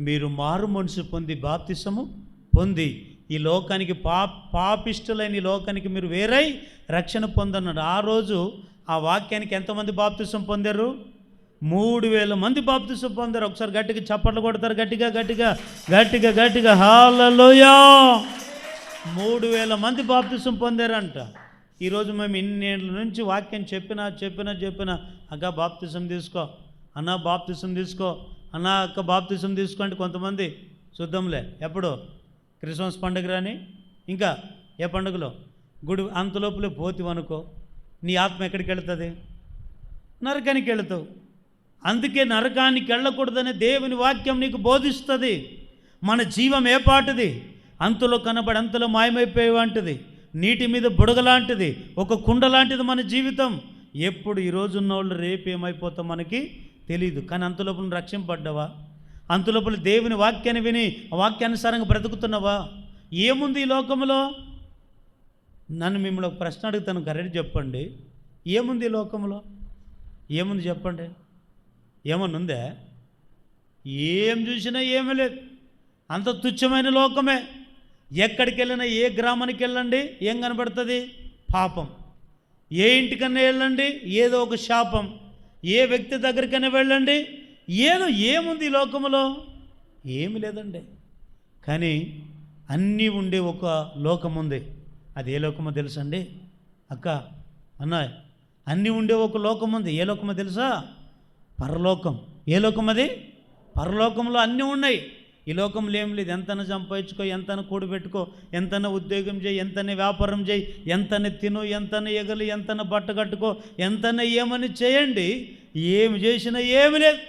మీరు మారు మనసు పొంది బాప్తిసము పొంది ఈ లోకానికి పాపిష్టులైన ఈ లోకానికి మీరు వేరై రక్షణ పొందన్నాడు. ఆ రోజు ఆ వాక్యానికి ఎంతమంది బాప్తిసం పొందారు? 3000 మంది బాప్తిసం పొందారు. ఒకసారి గట్టిగా చప్పట్లు కొడతారు, గట్టిగా హల్లెలూయా. 3000 మంది బాప్తిసం పొందారంట. ఈరోజు మేము ఇన్నేళ్ళ నుంచి వాక్యం చెప్పినా అక్క బాప్తిసం తీసుకో, అన్న బాప్తిసం తీసుకో, అన్న అక్క బాప్తిసం తీసుకో అంటే కొంతమంది చూద్దాంలే, ఎప్పుడు క్రిస్మస్ పండుగ రాని ఇంకా ఏ పండుగలో గుడి అంతలోపలే పోతివనుకో, నీ ఆత్మ ఎక్కడికి వెళుతుంది? నరకానికి వెళుతావు. అందుకే నరకానికి వెళ్ళకూడదని దేవుని వాక్యం నీకు బోధిస్తుంది. మన జీవం ఏ పాటిది? అంతలో కనబడి అంతలో మాయమైపోయేవంటిది, నీటి మీద బుడగలాంటిది, ఒక కుండ లాంటిది మన జీవితం. ఎప్పుడు ఈరోజు ఉన్నవాళ్ళు రేపు ఏమైపోతాం మనకి తెలీదు. కానీ అంతలోపల రక్షింపడ్డావా? అంతలోపల దేవుని వాక్యాన్ని విని ఆ వాక్యానుసారంగా బ్రతుకుతున్నావా? ఏముంది ఈ లోకంలో? నన్ను మిమ్మల్ని ఒక ప్రశ్న అడుగుతాను, కరెక్ట్ చెప్పండి. ఏముంది ఈ లోకంలో? ఏముంది చెప్పండి? ఏమన్నా ఉందా? ఏం చూసినా ఏమీ లేదు, అంత తుచ్చమైన లోకమే. ఎక్కడికి వెళ్ళినా, ఏ గ్రామానికి వెళ్ళండి ఏం కనబడుతుంది? పాపం. ఏ ఇంటికన్నా వెళ్ళండి ఏదో ఒక శాపం. ఏ వ్యక్తి దగ్గరికైనా వెళ్ళండి ఏముంది ఈ లోకంలో? ఏమి లేదండి. కానీ అన్నీ ఉండే ఒక లోకం ఉంది. అది ఏ లోకమో తెలుసండి అక్క, అన్న? అన్నీ ఉండే ఒక లోకం ఉంది. ఏ లోకమో తెలుసా? పరలోకం. ఏ లోకం అది? పరలోకంలో అన్నీ ఉన్నాయి. ఈ లోకంలో ఏం లేదు. ఎంతైనా సంపాదించుకో, ఎంతైనా కూడబెట్టుకో, ఎంతైనా ఉద్యోగం చేయి, ఎంతైనా వ్యాపారం చేయి, ఎంతైనా తిను, ఎంతైనా ఎగలి, ఎంతైనా బట్ట కట్టుకో, ఎంతైనా ఏమని చేయండి, ఏమి చేసినా ఏమి లేదు.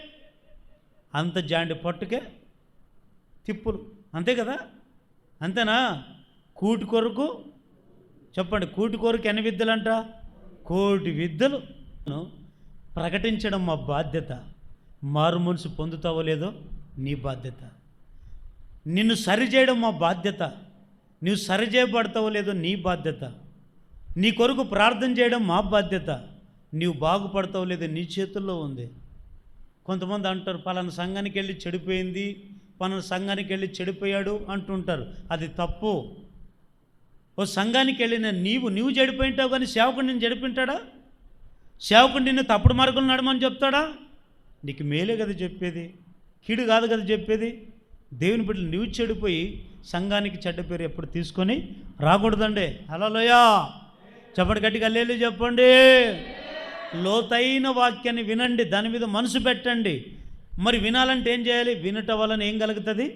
అంత జాండి పట్టుకే తిప్పులు, అంతే కదా? అంతేనా? కూటి కొరకు చెప్పండి, కూటి కొరకు ఎన్ని విద్యలంట? 1,000,000 విద్యలు ప్రకటించడం మా బాధ్యత. మారు మనసు పొందుతావో లేదో నీ బాధ్యత. నిన్ను సరిచేయడం మా బాధ్యత. నువ్వు సరిచేయబడతావో లేదో నీ బాధ్యత. నీ కొరకు ప్రార్థన చేయడం మా బాధ్యత. నీవు బాగుపడతావో లేదో నీ చేతుల్లో ఉంది. కొంతమంది అంటారు, పలానా సంఘానికి వెళ్ళి చెడిపోయింది, పలానా సంఘానికి వెళ్ళి చెడిపోయాడు అంటుంటారు. అది తప్పు. ఓ సంఘానికి వెళ్ళిన నీవు చెడిపోయింటావు, కానీ సేవకుడు నిన్ను చెడిపోయింటాడా? సేవకుడు నిన్ను తప్పుడు మార్గంలో నడమని చెప్తాడా? నీకు మేలే కదా చెప్పేది, కీడు కాదు కదా చెప్పేది. దేవుని బిడ్డలు నీవు చెడిపోయి సంఘానికి చెడ్డ పేరు ఎప్పుడు తీసుకొని రాకూడదండి. హల్లెలూయా చెప్పండి, గట్టిగా హల్లెలూయా చెప్పండి. లోతైన వాక్యాన్ని వినండి, దాని మీద మనసు పెట్టండి. మరి వినాలంటే ఏం చేయాలి? వినటం వలన ఏం కలుగుతుంది?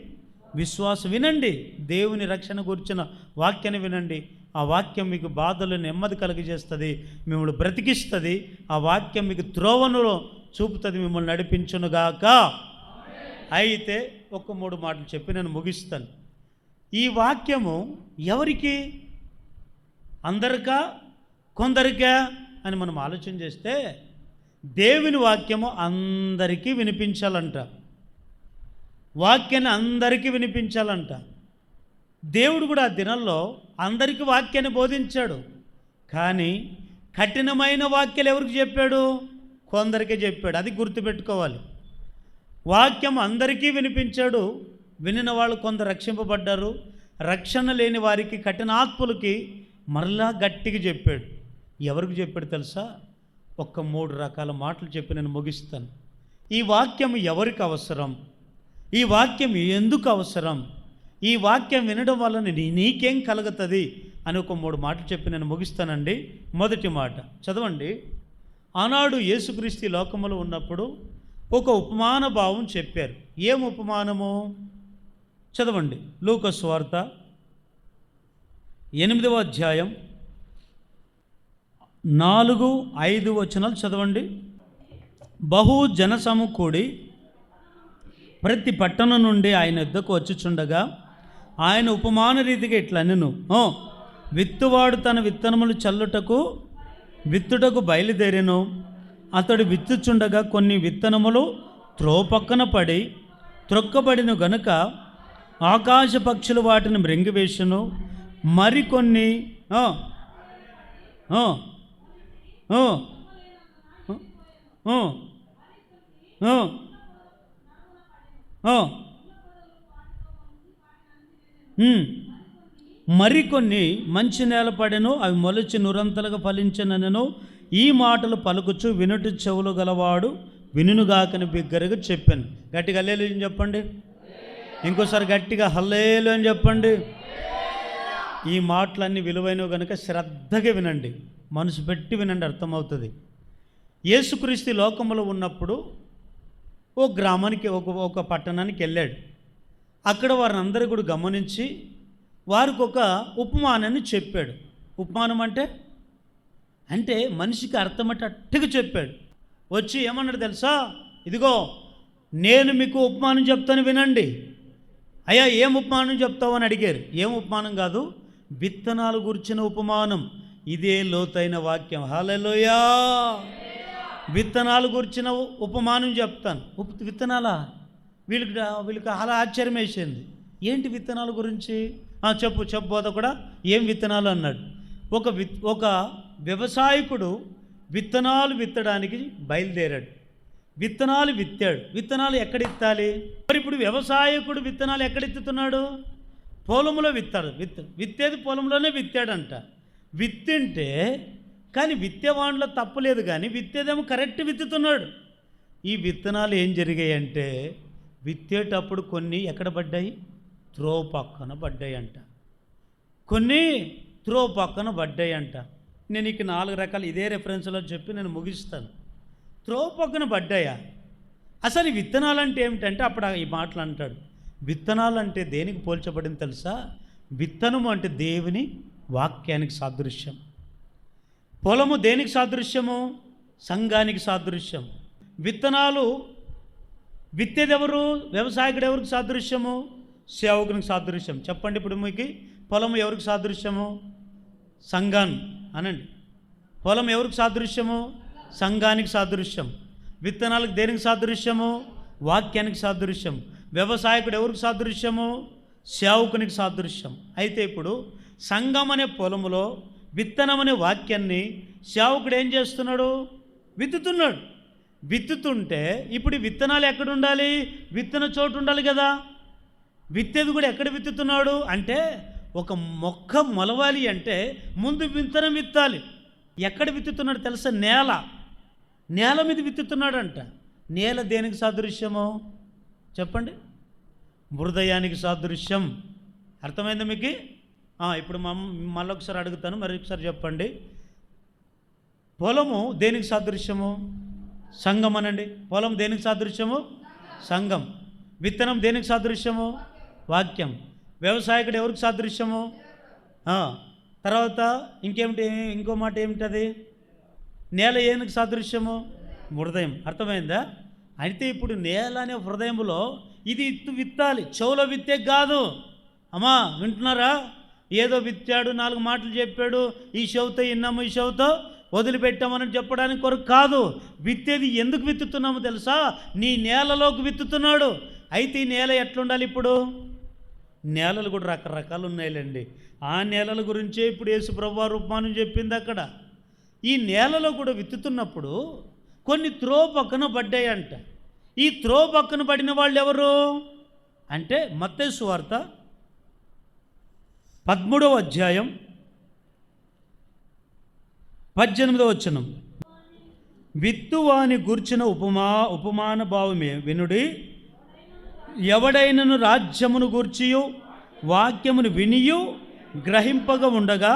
విశ్వాసం. వినండి, దేవుని రక్షణ గురించిన వాక్యాన్ని వినండి. ఆ వాక్యం మీకు బాధలు నెమ్మది కలుగజేస్తుంది, మిమ్మల్ని బ్రతికిస్తుంది. ఆ వాక్యం మీకు త్రోవనులో చూపుతుంది, మిమ్మల్ని నడిపించునుగాక. అయితే ఒక 3 మాటలు చెప్పి నేను ముగిస్తాను. ఈ వాక్యము ఎవరికి? అందరికా కొందరికా అని మనం ఆలోచన చేస్తే దేవుని వాక్యము అందరికీ వినిపించాలంట. వాక్యాన్ని అందరికీ వినిపించాలంట. దేవుడు కూడా ఆ దినాల్లో అందరికీ వాక్యాన్ని బోధించాడు. కానీ కఠినమైన వాక్యాలు ఎవరికి చెప్పాడు? కొందరికే చెప్పాడు. అది గుర్తుపెట్టుకోవాలి. వాక్యం అందరికీ వినిపించాడు. వినిన వాళ్ళు కొందరు రక్షింపబడ్డారు. రక్షణ లేని వారికి, కఠినాత్ములకి మరలా గట్టిగా చెప్పాడు. ఎవరికి చెప్పాడు తెలుసా? ఒక్క 3 రకాల మాటలు చెప్పి నేను ముగిస్తాను. ఈ వాక్యం ఎవరికి అవసరం? ఈ వాక్యం ఎందుకు అవసరం? ఈ వాక్యం వినడం వల్ల నీకేం కలుగుతుంది అని ఒక 3 మాటలు చెప్పి నేను ముగిస్తానండి. మొదటి మాట చదవండి. ఆనాడు యేసుక్రీస్తు లోకములో ఉన్నప్పుడు ఒక ఉపమాన భావం చెప్పారు. ఏం ఉపమానము? చదవండి. లూకా సువార్త 8వ అధ్యాయం 4-5 వచనాలు చదవండి. బహు జనసమూహుడి ప్రతి పట్టణం నుండి ఆయన యొద్దకు వచ్చుచుండగా ఆయన ఉపమాన రీతిగా ఇట్లా నేను విత్తువాడు తన విత్తనములు చల్లుటకు విత్తుటకు బయలుదేరెను. అతడు విత్తుచుండగా కొన్ని విత్తనములు త్రోపక్కన పడి త్రొక్కబడిన గనుక ఆకాశ పక్షులు వాటిని మృంగివేశును. మరికొన్ని మరికొన్ని మంచి నేల పడెను. అవి మొలిచి నురంతలుగా ఫలించనను. ఈ మాటలు పలుకుచు వినుటి చెవులు గలవాడు వినుగాకని బిగ్గరగా చెప్పాను. గట్టిగా హల్లెలూయా అని చెప్పండి. ఇంకోసారి గట్టిగా హల్లెలూయా అని చెప్పండి. ఈ మాటలన్నీ విలువైనవి కనుక శ్రద్ధగా వినండి, మనసు పెట్టి వినండి, అర్థమవుతుంది. యేసుక్రీస్తు లోకంలో ఉన్నప్పుడు ఓ గ్రామానికి ఒక పట్టణానికి వెళ్ళాడు. అక్కడ వారిని అందరూ కూడా గమనించి వారికి ఒక ఉపమానాన్ని చెప్పాడు. ఉపమానం అంటే మనిషికి అర్థమయ్యేటట్టుగా చెప్పాడు. వచ్చి ఏమన్నాడు తెలుసా? ఇదిగో నేను మీకు ఉపమానం చెప్తాను వినండి. అయ్యా ఏం ఉపమానం చెప్తావు అని అడిగారు. ఏం ఉపమానం కాదు, విత్తనాలు గురించిన ఉపమానం. ఇదే లోతైన వాక్యం. హల్లెలూయా. విత్తనాలు గురించిన ఉపమానం చెప్తాను. విత్తనాలా? వీళ్ళకి అలా ఆశ్చర్యం వేసింది. ఏంటి విత్తనాల గురించి? చెప్పు బోధ కూడా. ఏం విత్తనాలు అన్నాడు. ఒక వ్యవసాయకుడు విత్తనాలు విత్తడానికి బయలుదేరాడు. విత్తనాలు విత్తాడు. విత్తనాలు ఎక్కడ విత్తాలి? మరి ఇప్పుడు వ్యవసాయకుడు విత్తనాలు ఎక్కడ విత్తుతున్నాడు? పొలంలో విత్తాడు. విత్తేది పొలంలోనే విత్తాడంట. విత్తింటే కానీ విత్తేవాడిలో తప్పులేదు, కానీ విత్తేదేమో కరెక్ట్ విత్తుతున్నాడు. ఈ విత్తనాలు ఏం జరిగాయంటే విత్తేటప్పుడు కొన్ని ఎక్కడ పడ్డాయి? త్రోవ పక్కన పడ్డాయి అంట. కొన్ని త్రోవ పక్కన పడ్డాయి అంట. నేను ఇక 4 రకాలు ఇదే రెఫరెన్స్లో చెప్పి నేను ముగిస్తాను. త్రోవ పక్కన పడ్డాయా? అసలు ఈ విత్తనాలు అంటే ఏమిటంటే అప్పుడు ఈ మాటలు అంటాడు. విత్తనాలు అంటే దేనికి పోల్చబడింది తెలుసా? విత్తనము అంటే దేవుని వాక్యానికి సాదృశ్యం. పొలము దేనికి సాదృశ్యము? సంఘానికి సాదృశ్యం. విత్తనాలు విత్తేది ఎవరు? వ్యవసాయకుడు ఎవరికి సాదృశ్యము? సేవకునికి సాదృశ్యం. చెప్పండి ఇప్పుడు మీకు పొలము ఎవరికి సాదృశ్యము? సంఘాన్ని అనండి. పొలం ఎవరికి సాదృశ్యము? సంఘానికి సాదృశ్యం. విత్తనాలకు దేనికి సాదృశ్యము? వాక్యానికి సాదృశ్యం. వ్యవసాయకుడు ఎవరికి సాదృశ్యము? సేవకునికి సాదృశ్యం. అయితే ఇప్పుడు సంఘం అనే పొలములో విత్తనం అనే వాక్యాన్ని సేవకుడు ఏం చేస్తున్నాడు? విత్తుతున్నాడు. విత్తుతుంటే ఇప్పుడు విత్తనాలు ఎక్కడ ఉండాలి? విత్తన చోటు ఉండాలి కదా. విత్తేది కూడా ఎక్కడ విత్తుతున్నాడు అంటే ఒక మొక్క మొలవాలి అంటే ముందు విత్తనం విత్తాలి. ఎక్కడ విత్తుతున్నాడు తెలుసా? నేల మీద విత్తుతున్నాడంట. నేల దేనికి సాదృశ్యమో చెప్పండి? హృదయానికి సాదృశ్యం. అర్థమైందా మీకు? ఇప్పుడు మళ్ళీ ఒకసారి అడుగుతాను, మరి ఒకసారి చెప్పండి. పొలము దేనికి సాదృశ్యము? సంఘం అనండి. పొలం దేనికి సాదృశ్యము? సంఘం. విత్తనం దేనికి సాదృశ్యము? వాక్యం. వ్యవసాయకుడు ఎవరికి సాదృశ్యము? తర్వాత ఇంకేమిటి? ఇంకో మాట ఏమిటది? నేల ఏనికి సాదృశ్యము? హృదయం. అర్థమైందా? అయితే ఇప్పుడు నేల అనే హృదయంలో ఇది విత్తాలి. చెవులో విత్తే కాదు. అమ్మా వింటున్నారా? ఏదో విత్తాడు, 4 మాటలు చెప్పాడు, ఈ చెవుతో విన్నాము, ఈ చెవుతో వదిలిపెట్టామని చెప్పడానికి కొరకు కాదు. విత్తేది ఎందుకు విత్తుతున్నామో తెలుసా? నీ నేలలోకి విత్తుతున్నాడు. అయితే ఈ నేల ఎట్లుండాలి? ఇప్పుడు నేలలు కూడా రకరకాలు ఉన్నాయిలేండి. ఆ నేలల గురించే ఇప్పుడు యేసు ప్రభువారు ఉపమానం చెప్పింది అక్కడ. ఈ నేలలో కూడా విత్తుతున్నప్పుడు కొన్ని త్రో పక్కన పడ్డాయంట. ఈ త్రో పక్కన పడిన వాళ్ళు ఎవరు అంటే, మత్తయి సువార్త 13వ అధ్యాయం 18వ వచనం. విత్తువాని గూర్చిన ఉపమాన భావమే వినుడి. ఎవడైనను రాజ్యమును గూర్చియు వాక్యమును వినియు గ్రహింపగా ఉండగా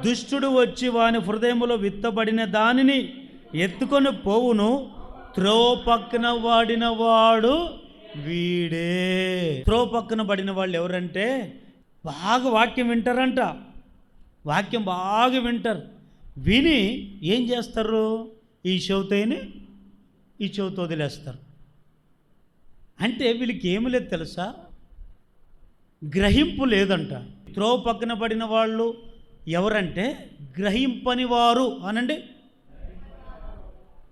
దుష్టుడు వచ్చి వాని హృదయములో విత్తబడిన దానిని ఎత్తుకొని పోవును. త్రో పక్కన వాడిన వాడు వీడే. త్రో పక్కన పడిన వాళ్ళు ఎవరంటే, బాగా వాక్యం వింటారంట. వాక్యం బాగా వింటారు. విని ఏం చేస్తారు? ఈ చెవితోని ఈ చెవితో వదిలేస్తారు. అంటే వీళ్ళకి ఏమి లేదు తెలుసా? గ్రహింపు లేదంట. త్రో పక్కన పడిన వాళ్ళు ఎవరంటే గ్రహింపని వారు అనండి.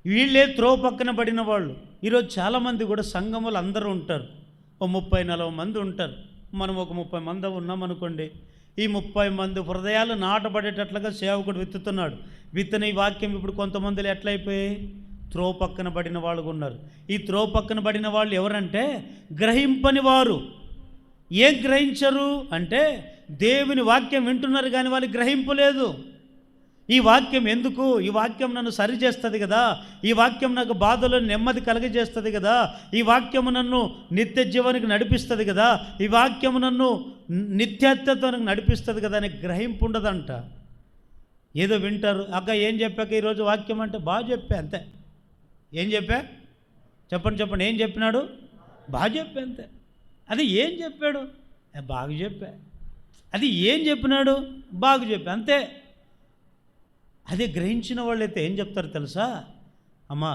వీళ్ళే త్రో పక్కన పడిన వాళ్ళు. ఈరోజు చాలామంది కూడా సంఘములు అందరూ ఉంటారు. ఓ 30-40 మంది ఉంటారు. మనం ఒక 30 మంది ఉన్నామనుకోండి. ఈ 30 మంది హృదయాలు నాటబడేటట్లుగా సేవకుడు విత్తుతున్నాడు. విత్తన ఈ వాక్యం ఇప్పుడు కొంతమందిలో ఎట్లయిపోయాయి? త్రో పక్కన పడిన వాళ్ళు ఉన్నారు. ఈ త్రో పక్కన పడిన వాళ్ళు ఎవరంటే గ్రహింపని వారు. ఏం గ్రహించరు అంటే, దేవుని వాక్యం వింటున్నారు కానీ వాళ్ళకి గ్రహింపు లేదు. ఈ వాక్యం ఎందుకు? ఈ వాక్యం నన్ను సరి చేస్తుంది కదా, ఈ వాక్యం నాకు బాధలో నెమ్మది కలగజేస్తుంది కదా, ఈ వాక్యము నన్ను నిత్య జీవానికి నడిపిస్తుంది కదా, ఈ వాక్యము నన్ను నిత్యత్వానికి నడిపిస్తుంది కదా అని గ్రహింపు ఉండదంట. ఏదో వింటారు. అక్క ఏం చెప్పాక ఈరోజు వాక్యం అంటే, బాగా చెప్పా అంతే. ఏం చెప్పా? చెప్పండి. ఏం చెప్పినాడు? బాగా చెప్పా అంతే. అది ఏం చెప్పాడు? బాగా చెప్పా. అది ఏం చెప్పినాడు? బాగా చెప్పా అంతే. అదే గ్రహించిన వాళ్ళు అయితే ఏం చెప్తారు తెలుసా? అమ్మా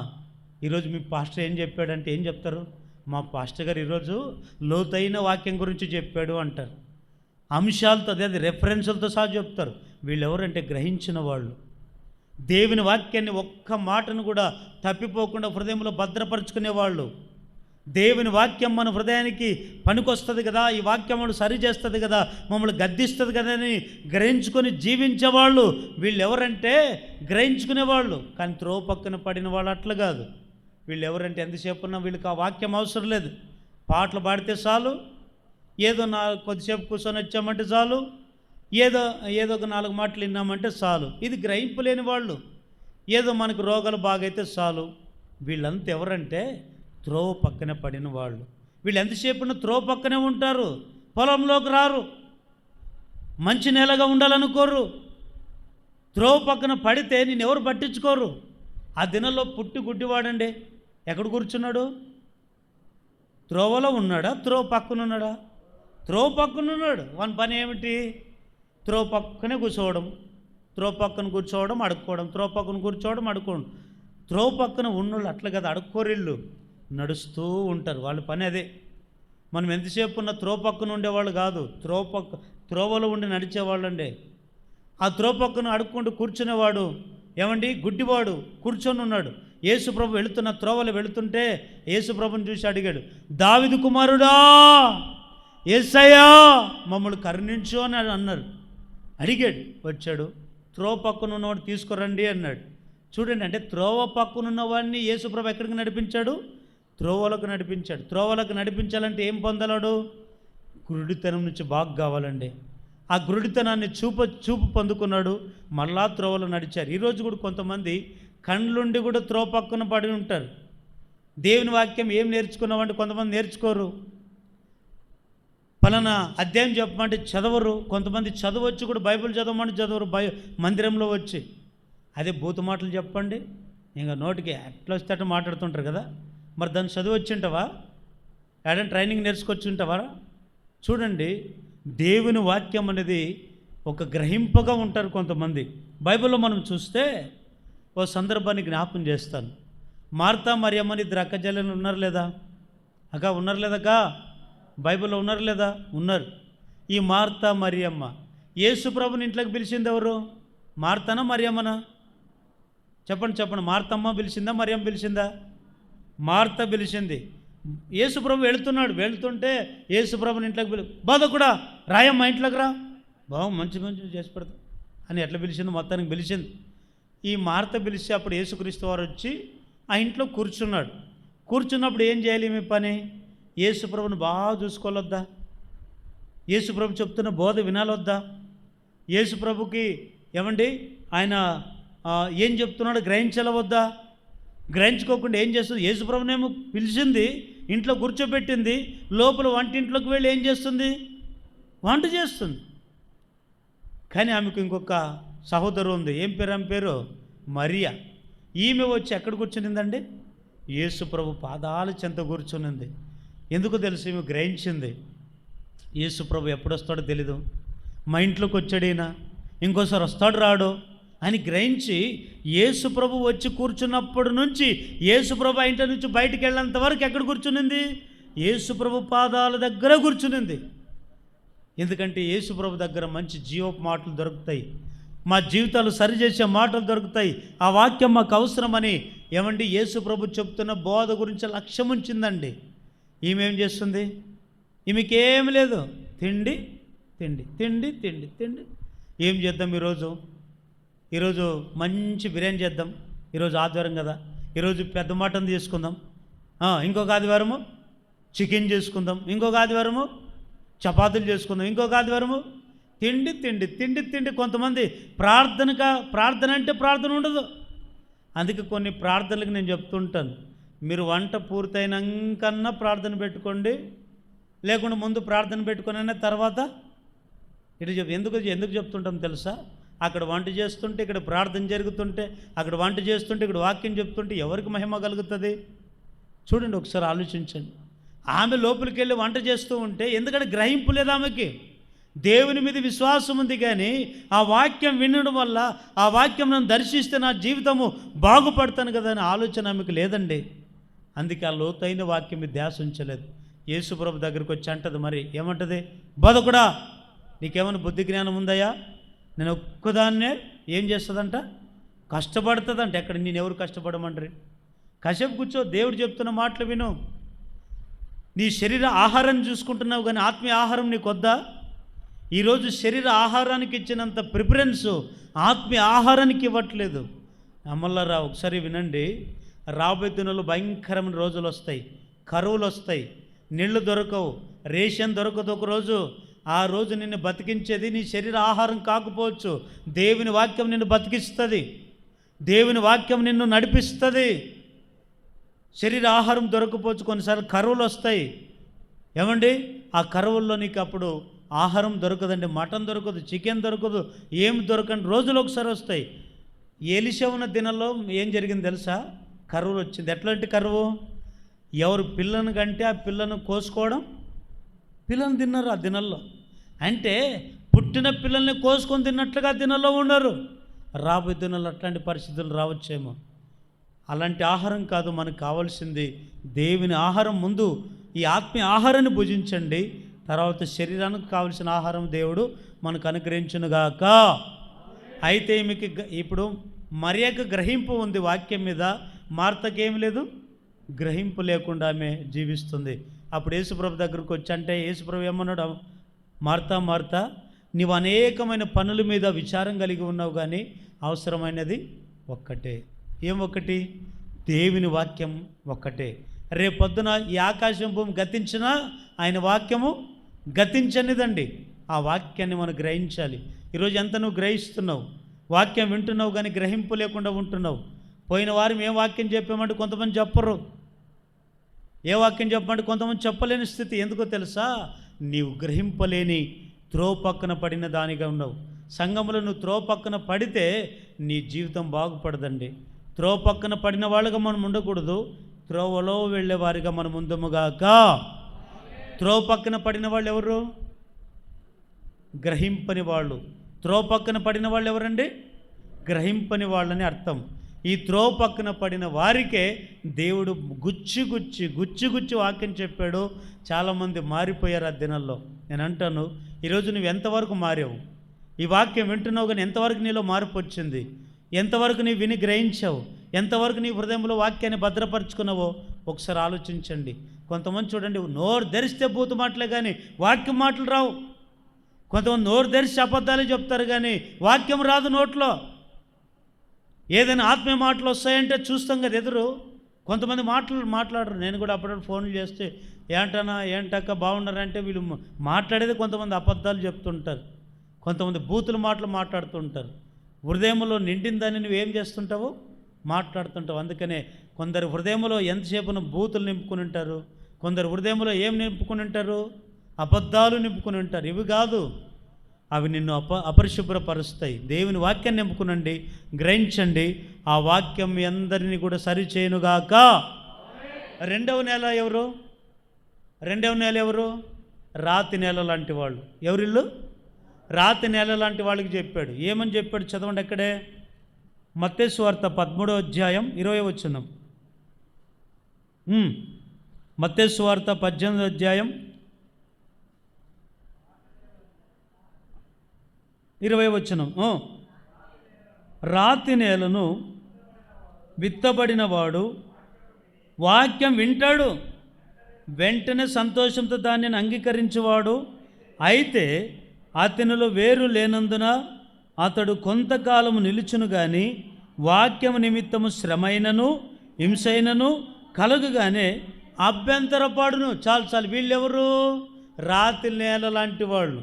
ఈరోజు మీ పాస్టర్ ఏం చెప్పాడంటే ఏం చెప్తారు? మా పాస్టర్ గారు ఈరోజు లోతైన వాక్యం గురించి చెప్పాడు అంటారు. అంశాలతో, అదే రెఫరెన్సులతో సహా చెప్తారు. వీళ్ళు ఎవరంటే గ్రహించిన వాళ్ళు. దేవుని వాక్యాన్ని ఒక్క మాటను కూడా తప్పిపోకుండా హృదయంలో భద్రపరుచుకునేవాళ్ళు. దేవుని వాక్యం మన హృదయానికి పనికొస్తుంది కదా, ఈ వాక్యం మనం సరి చేస్తుంది కదా, మమ్మల్ని గద్దిస్తుంది కదా అని గ్రహించుకొని జీవించేవాళ్ళు. వీళ్ళు ఎవరంటే గ్రహించుకునేవాళ్ళు. కానీ త్రో పక్కన పడిన వాళ్ళు అట్లా కాదు. వీళ్ళు ఎవరంటే ఎంతసేపు ఉన్నా వీళ్ళకి ఆ వాక్యం అవసరం లేదు. పాటలు పాడితే చాలు, ఏదో కొద్దిసేపు కూర్చొని వచ్చామంటే చాలు, ఏదో ఒక 4 మాటలు విన్నామంటే చాలు. ఇది గ్రహింపు లేని వాళ్ళు. ఏదో మనకు రోగాలు బాగైతే చాలు. వీళ్ళంతా ఎవరంటే త్రో పక్కన పడిన వాళ్ళు. వీళ్ళు ఎంతసేపు త్రో పక్కనే ఉంటారు, పొలంలోకి రారు, మంచి నేలగా ఉండాలనుకోరు. త్రో పక్కన పడితే నేను ఎవరు పట్టించుకోరు. ఆ దినంలో పుట్టి గుడ్డివాడండి ఎక్కడ కూర్చున్నాడు? త్రోవలో ఉన్నాడా? త్రో పక్కన ఉన్నాడా? త్రో పక్కన ఉన్నాడు. వాని పని ఏమిటి? త్రో పక్కనే కూర్చోవడం, త్రో పక్కన కూర్చోవడం, అడుక్కోవడం, త్రో పక్కన కూర్చోవడం, అడుక్కోవడం. త్రో పక్కన ఉన్నోళ్ళు అట్లా కదా, అడుక్కోరిళ్ళు నడుస్తూ ఉంటారు. వాళ్ళ పని అదే. మనం ఎంతసేపు ఉన్న త్రో పక్కన ఉండేవాళ్ళు కాదు, త్రోవలో ఉండి నడిచేవాళ్ళండి. ఆ త్రో పక్కన అడుక్కుంటూ కూర్చునేవాడు ఏమండి గుడ్డివాడు కూర్చొని ఉన్నాడు. యేసుప్రభు వెళుతున్న త్రోవలు వెళుతుంటే యేసుప్రభుని చూసి అడిగాడు, దావీదు కుమారుడా యేసయ్యా మమ్మల్ని కరుణించు అని అన్నారు. అడిగాడు, వచ్చాడు. త్రోవ పక్కన ఉన్నవాడు తీసుకురండి అన్నాడు. చూడండి, అంటే త్రోవ పక్కన ఉన్నవాడిని యేసుప్రభు ఎక్కడికి నడిపించాడు? త్రోవలకు నడిపించాడు. త్రోవలకు నడిపించాలంటే ఏం పొందలాడు? గురుడితనం నుంచి బాగు కావాలండి. ఆ గురుడితనాన్ని చూపు పొందుకున్నాడు. మళ్ళా త్రోవలో నడిచారు. ఈరోజు కూడా కొంతమంది కండ్లుండి కూడా త్రోవ పక్కన పడి ఉంటారు. దేవుని వాక్యం ఏం నేర్చుకున్నామంటే కొంతమంది నేర్చుకోరు. పలానా అధ్యాయం చెప్పమంటే చదవరు. కొంతమంది చదవచ్చు కూడా, బైబిల్ చదవమంటే చదవరు. మందిరంలో వచ్చి అదే బూతు మాటలు చెప్పండి, ఇంకా నోటికి ఎట్లా వస్తే అట్లా మాట్లాడుతుంటారు కదా. మరి దాన్ని చదివి వచ్చింటావా? ఏడైనా ట్రైనింగ్ నేర్చుకొచ్చి ఉంటావా? చూడండి, దేవుని వాక్యం అనేది ఒక గ్రహింపగా ఉంటారు కొంతమంది. బైబిల్లో మనం చూస్తే ఓ సందర్భాన్ని జ్ఞాపకం చేస్తాను. మార్తా మరియమ్మని ఇద్దరు అక్కచెల్లెలు ఉన్నారు లేదా? అక్క ఉన్నారు లేదక్క? బైబిల్లో ఉన్నారు లేదా? ఉన్నారు. ఈ మార్తా మరియమ్మ యేసు ప్రభుని ఇంట్లోకి పిలిచింది ఎవరు? మార్తనా మరియమ్మనా? చెప్పండి. మార్తమ్మ పిలిచిందా, మరియమ్మ పిలిచిందా? మార్త పిలిచింది. యేసు ప్రభు వెళుతుంటే యేసు ప్రభుని ఇంట్లోకి బోధకుడా రాయమ్మ ఇంట్లోకి రా, మంచి చేసి పెడతా అని ఎట్లా పిలిచింది? మొత్తానికి పిలిచింది. ఈ మార్త పిలిచి అప్పుడు యేసుక్రీస్తు వారు వచ్చి ఆ ఇంట్లో కూర్చున్నప్పుడు ఏం చేయాలి మీ పని? యేసు ప్రభుని బాగా చూసుకోవాలొద్దా? యేసు ప్రభు చెప్తున్న బోధ వినాలొద్దా? యేసు ప్రభుకి ఏమండి ఆయన ఏం చెప్తున్నాడో గ్రహించాలవద్దా? గ్రహించుకోకుండా ఏం చేస్తుంది? యేసు ప్రభునేమో పిలిచింది, ఇంట్లో కూర్చోబెట్టింది, లోపల వంటింట్లోకి వెళ్ళి ఏం చేస్తుంది? వంట చేస్తుంది. కానీ ఆమెకు ఇంకొక సహోదరు ఉంది. ఏం పేరు? ఆమె పేరు మరియా. ఈమె వచ్చి ఎక్కడ కూర్చునిందండి? యేసు ప్రభు పాదాల చెంత కూర్చునింది. ఎందుకు తెలుసు? ఈమె గ్రహించింది, యేసు ప్రభు ఎప్పుడు వస్తాడో తెలీదు, మా ఇంట్లోకి వచ్చాడైనా ఇంకోసారి వస్తాడు రాడు అని గ్రహించి యేసు ప్రభు వచ్చి కూర్చున్నప్పటి నుంచి యేసు ప్రభు ఇంటి నుంచి బయటికి వెళ్ళేంత వరకు ఎక్కడ కూర్చునింది? యేసు ప్రభు పాదాల దగ్గర కూర్చునింది. ఎందుకంటే యేసు ప్రభు దగ్గర మంచి జీవపు మాటలు దొరుకుతాయి, మా జీవితాలు సరిచేసే మాటలు దొరుకుతాయి. ఆ వాక్యం మాకు అవసరమని ఏమండి యేసు ప్రభు చెప్తున్న బోధ గురించి లక్ష్యం ఉంచిందండి. ఈమెం చేస్తుంది? ఈమెకేమి లేదు, తిండి తిండి తిండి తిండి తిండి. ఏం చేద్దాం ఈరోజు మంచి బిర్యానీ చేద్దాం, ఈరోజు ఆదివారం కదా, ఈరోజు పెద్ద మటన్ తీసుకుందాం, ఇంకొక ఆదివారము చికెన్ చేసుకుందాం, ఇంకొక ఆదివారము చపాతీలు చేసుకుందాం, ఇంకొక ఆదివారము తిండి తిండి తిండి తిండి. కొంతమంది ప్రార్థన అంటే ప్రార్థన ఉండదు. అందుకే కొన్ని ప్రార్థనలకు నేను చెప్తుంటాను, మీరు వంట పూర్తయినాకన్నా ప్రార్థన పెట్టుకోండి, లేకుండా ముందు ప్రార్థన పెట్టుకునే తర్వాత ఇటు ఎందుకు చెప్తుంటాం తెలుసా? అక్కడ వంట చేస్తుంటే ఇక్కడ ప్రార్థన జరుగుతుంటే, అక్కడ వంట చేస్తుంటే ఇక్కడ వాక్యం చెప్తుంటే ఎవరికి మహిమ కలుగుతుంది? చూడండి, ఒకసారి ఆలోచించండి. ఆమె లోపలికి వెళ్ళి వంట చేస్తూ ఉంటే, ఎందుకంటే గ్రహింపు లేదు ఆమెకి, దేవుని మీద విశ్వాసం ఉంది, కానీ ఆ వాక్యం వినడం వల్ల ఆ వాక్యం నన్ను దర్శిస్తే నా జీవితము బాగుపడతాను కదా అని ఆలోచన ఆమెకు లేదండి. అందుకే ఆ లోతైన వాక్యం మీద ధ్యాస ఉంచలేదు. యేసు ప్రభు దగ్గరికి వచ్చి అంటది, మరి ఏమంటది? బోధకుడా నీకేమైనా బుద్ధి జ్ఞానం ఉందయ్యా? నేను ఒక్కదాన్నే ఏం చేస్తుందంట? కష్టపడుతుందంట. ఎక్కడ నేను ఎవరు కష్టపడమంటారు? కాసేపు కూర్చో, దేవుడు చెప్తున్న మాటలు విను. నీ శరీర ఆహారాన్ని చూసుకుంటున్నావు కానీ ఆత్మీయ ఆహారం నీకు వద్దా? ఈరోజు శరీర ఆహారానికి ఇచ్చినంత ప్రిఫరెన్స్ ఆత్మీయ ఆహారానికి ఇవ్వట్లేదు. అమ్మల్లారా ఒకసారి వినండి, రాబోయే దినాల్లో భయంకరమైన రోజులు వస్తాయి, కరువులు వస్తాయి, నీళ్లు దొరకవు, రేషన్ దొరకదు. ఒకరోజు ఆ రోజు నిన్ను బతికించేది నీ శరీర ఆహారం కాకపోవచ్చు, దేవుని వాక్యం నిన్ను బతికిస్తుంది, దేవుని వాక్యం నిన్ను నడిపిస్తుంది. శరీర ఆహారం దొరకపోవచ్చు, కొన్నిసార్లు కరువులు వస్తాయి. ఏమండి ఆ కరువుల్లో నీకు అప్పుడు ఆహారం దొరకదండి, మటన్ దొరకదు, చికెన్ దొరకదు, ఏం దొరకని రోజులు ఒకసారి వస్తాయి. ఎలీషా ఉన్న దినాల్లో ఏం జరిగింది తెలుసా? కరువులు వచ్చింది. ఎట్లాంటి కరువు? ఎవరు పిల్లను కంటే ఆ పిల్లను కోసుకోవడం, పిల్లను తిన్నారు ఆ దినాల్లో. అంటే పుట్టిన పిల్లల్ని కోసుకొని తిన్నట్లుగా దినాల్లో ఉన్నారు. రాబోయే దినాల్లో అట్లాంటి పరిస్థితులు రావచ్చేమో. అలాంటి ఆహారం కాదు మనకు కావాల్సింది, దేవుని ఆహారం. ముందు ఈ ఆత్మీయ ఆహారాన్ని భుజించండి, తర్వాత శరీరానికి కావలసిన ఆహారం దేవుడు మనకు అనుగ్రహించునుగాక. అయితే మీకు ఇప్పుడు మరియకు గ్రహింపు ఉంది వాక్యం మీద, మార్తకేమి లేదు, గ్రహింపు లేకుండా ఆమె జీవిస్తుంది. అప్పుడు యేసుప్రభు దగ్గరకు వచ్చి అంటే యేసుప్రభు ఏమన్నాడు? మార్తా నీవు అనేకమైన పనుల మీద విచారం కలిగి ఉన్నావు, కానీ అవసరమైనది ఒక్కటే. ఏమొక్కటి? దేవుని వాక్యం ఒక్కటే. రేపొద్దున ఈ ఆకాశం భూమి గతించినా ఆయన వాక్యము గతించనిదండి. ఆ వాక్యాన్ని మనం గ్రహించాలి. ఈరోజు ఎంత నువ్వు గ్రహిస్తున్నావు? వాక్యం వింటున్నావు కానీ గ్రహింపు లేకుండా ఉంటున్నావు. పోయిన వారం ఏ వాక్యం చెప్పామంటే కొంతమంది చెప్పరు, ఏ వాక్యం చెప్పమంటే కొంతమంది చెప్పలేని స్థితి. ఎందుకో తెలుసా? నీవు గ్రహింపలేని త్రోపక్కన పడిన దానిగా ఉన్నావు. సంఘములో నువ్వు త్రోపక్కన పడితే నీ జీవితం బాగుపడదండి. త్రోపక్కన పడిన వాళ్ళుగా మనం ఉండకూడదు, త్రోవలో వెళ్ళే వారిగా మనం ఉందముగాక. త్రోపక్కన పడిన వాళ్ళు ఎవరు? గ్రహింపని వాళ్ళు. త్రోపక్కన పడిన వాళ్ళు ఎవరండి? గ్రహింపని వాళ్ళని అర్థం. ఈ త్రోపక్కన పడిన వారికే దేవుడు గుచ్చి గుచ్చి గుచ్చి గుచ్చి వాక్యం చెప్పాడు. చాలామంది మారిపోయారు ఆ దినాల్లో. నేను అంటాను, ఈరోజు నువ్వు ఎంతవరకు మారావు? ఈ వాక్యం వింటున్నావు కానీ ఎంతవరకు నీలో మార్పు వచ్చింది? ఎంతవరకు నీ విని గ్రహించావు? ఎంతవరకు నీ హృదయంలో వాక్యాన్ని భద్రపరుచుకున్నావో ఒకసారి ఆలోచించండి. కొంతమంది చూడండి, నోరు ధరిస్తే బూతు మాటలే కానీ వాక్యం మాటలు రావు. కొంతమంది నోరు ధరిస్తే అబద్ధాలే చెప్తారు కానీ వాక్యం రాదు నోట్లో. ఏదైనా ఆత్మీయ మాటలు వస్తాయంటే చూస్తాం కదా ఎదురు. కొంతమంది మాట్లాడరు. నేను కూడా అప్పుడప్పుడు ఫోన్లు చేస్తే ఏంటక్క బాగున్నారంటే వీళ్ళు మాట్లాడేది కొంతమంది అబద్ధాలు చెప్తుంటారు, కొంతమంది బూతుల మాటలు మాట్లాడుతుంటారు. హృదయంలో నిండిందని నువ్వేం చేస్తుంటావు? మాట్లాడుతుంటావు. అందుకనే కొందరు హృదయంలో ఎంతసేపున బూతులు నింపుకుని ఉంటారు, కొందరు హృదయంలో ఏం నింపుకుని ఉంటారు? అబద్ధాలు నింపుకుని ఉంటారు. ఇవి కాదు, అవి నిన్ను అపరిశుభ్రపరుస్తాయి. దేవుని వాక్యాన్ని నింపుకునండి, గ్రహించండి. ఆ వాక్యం మీ అందరినీ కూడా సరిచేయునుగాక. రెండవ నేల ఎవరు? రాతి నేల లాంటి వాళ్ళు. ఎవరిల్లు? రాతి నేల లాంటి వాళ్ళకి చెప్పాడు. ఏమని చెప్పాడు? చదవండి అక్కడే. మత్తయి సువార్త 13వ అధ్యాయం 20వ వచనం. మత్తయి సువార్త 18వ అధ్యాయం 20వ వచనం. రాతి నేలను విత్తబడిన వాడు వాక్యం వింటాడు, వెంటనే సంతోషంతో దానిని అంగీకరించేవాడు. అయితే అతనిలో వేరు లేనందున అతడు కొంతకాలము నిలుచును గాని వాక్యము నిమిత్తము శ్రమైనను హింసైనను కలుగుగానే అభ్యంతరపాడును. చాలు. వీళ్ళెవరు? రాతి నేల లాంటి వాళ్ళు.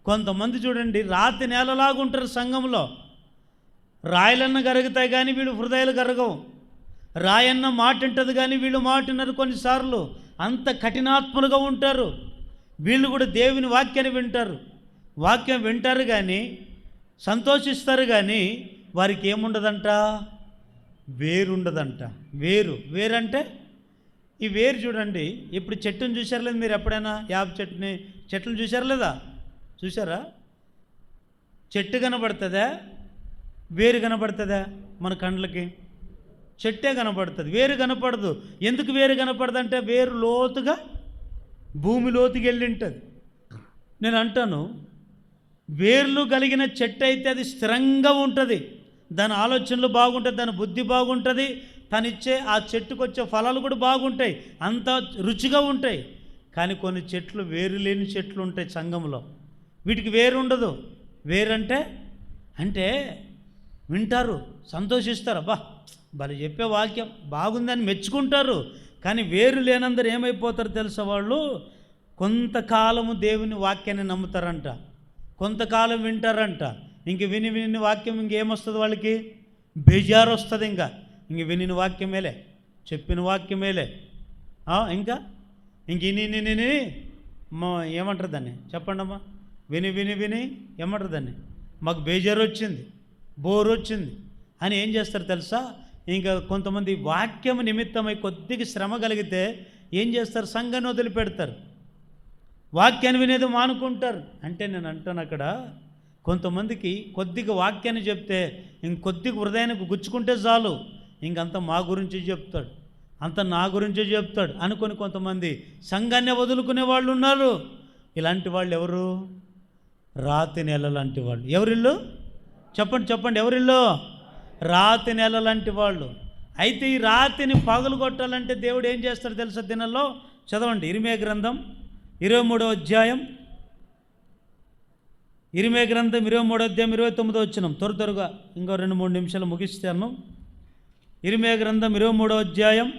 కొంతమంది చూడండి రాతి నేలలాగుంటారు సంఘంలో. రాయలన్న కరుగుతాయి కానీ వీళ్ళు హృదయాలు కరగవు. రాయన్న మాట ఉంటుంది కానీ వీళ్ళు మాట వినరు. కొన్నిసార్లు అంత కఠినాత్ములుగా ఉంటారు. వీళ్ళు కూడా దేవుని వాక్యాన్ని వింటారు. వాక్యం వింటారు కానీ సంతోషిస్తారు కానీ వారికి ఏముండదంట? వేరుండదంట. వేరంటే ఈ వేరు చూడండి. ఇప్పుడు చెట్టును చూశారు లేదు మీరు? ఎప్పుడైనా యాప చెట్లు చూశారు లేదా? చూసారా? చెట్టు కనబడుతుందా? వేరు కనబడుతుందా? మన కండ్లకి చెట్టే కనపడుతుంది, వేరు కనపడదు. ఎందుకు వేరు కనపడదంటే వేరు లోతుగా భూమి లోతుకి వెళ్ళి ఉంటుంది. నేను అంటాను, వేర్లు కలిగిన చెట్టు అయితే అది స్థిరంగా ఉంటుంది, దాని ఆలోచనలు బాగుంటుంది, దాని బుద్ధి బాగుంటుంది, తనిచ్చే ఆ చెట్టుకు వచ్చే ఫలాలు కూడా బాగుంటాయి, అంత రుచిగా ఉంటాయి. కానీ కొన్ని చెట్లు వేరు లేని చెట్లు ఉంటాయి సంఘంలో, వీటికి వేరు ఉండదు. వేరంటే అంటే వింటారు, సంతోషిస్తారు, అబ్బా భలే చెప్పే వాక్యం బాగుందని మెచ్చుకుంటారు. కానీ వేరు లేనందరూ ఏమైపోతారు తెలుసా? వాళ్ళు కొంతకాలము దేవుని వాక్యాన్ని నమ్ముతారంట, కొంతకాలం వింటారంట. ఇంక విని వాక్యం ఇంకేమొస్తుంది వాళ్ళకి? బేజారు వస్తుంది. ఇంక విని వాక్యమేలే, చెప్పిన వాక్యమేలే. ఇంక ఇని ఏమంటారు దాన్ని? చెప్పండి అమ్మా. విని ఏమంటారు దాన్ని? మాకు బేజారు వచ్చింది, బోరు వచ్చింది అని ఏం చేస్తారు తెలుసా? ఇంకా కొంతమంది వాక్యం నిమిత్తమై కొద్దిగా శ్రమ కలిగితే ఏం చేస్తారు? సంఘాన్ని వదిలిపెడతారు, వాక్యాన్ని వినేది మానుకుంటారు. అంటే నేను అంటాను, అక్కడ కొంతమందికి కొద్దిగా వాక్యాన్ని చెప్తే ఇంకొద్దిగా హృదయానికి గుచ్చుకుంటే చాలు, ఇంకంత మా గురించి చెప్తాడు, అంత నా గురించే చెప్తాడు అనుకొని కొంతమంది సంఘాన్ని వదులుకునే వాళ్ళు ఉన్నారు. ఇలాంటి వాళ్ళు ఎవరు? రాతి నేల లాంటి వాళ్ళు. ఎవరిల్లు? చెప్పండి ఎవరిల్లు? రాతి నేల లాంటి వాళ్ళు. అయితే ఈ రాతిని పగలు కొట్టాలంటే దేవుడు ఏం చేస్తాడు తెలుసా? దినాల్లో చదవండి. ఇర్మియా గ్రంథం 23వ అధ్యాయం, ఇర్మియా గ్రంథం 23వ అధ్యాయం 29వ వచనం. త్వరగా ఇంకో 2-3 నిమిషాలు ముగిస్తాను. ఇర్మియా గ్రంథం 23వ అధ్యాయం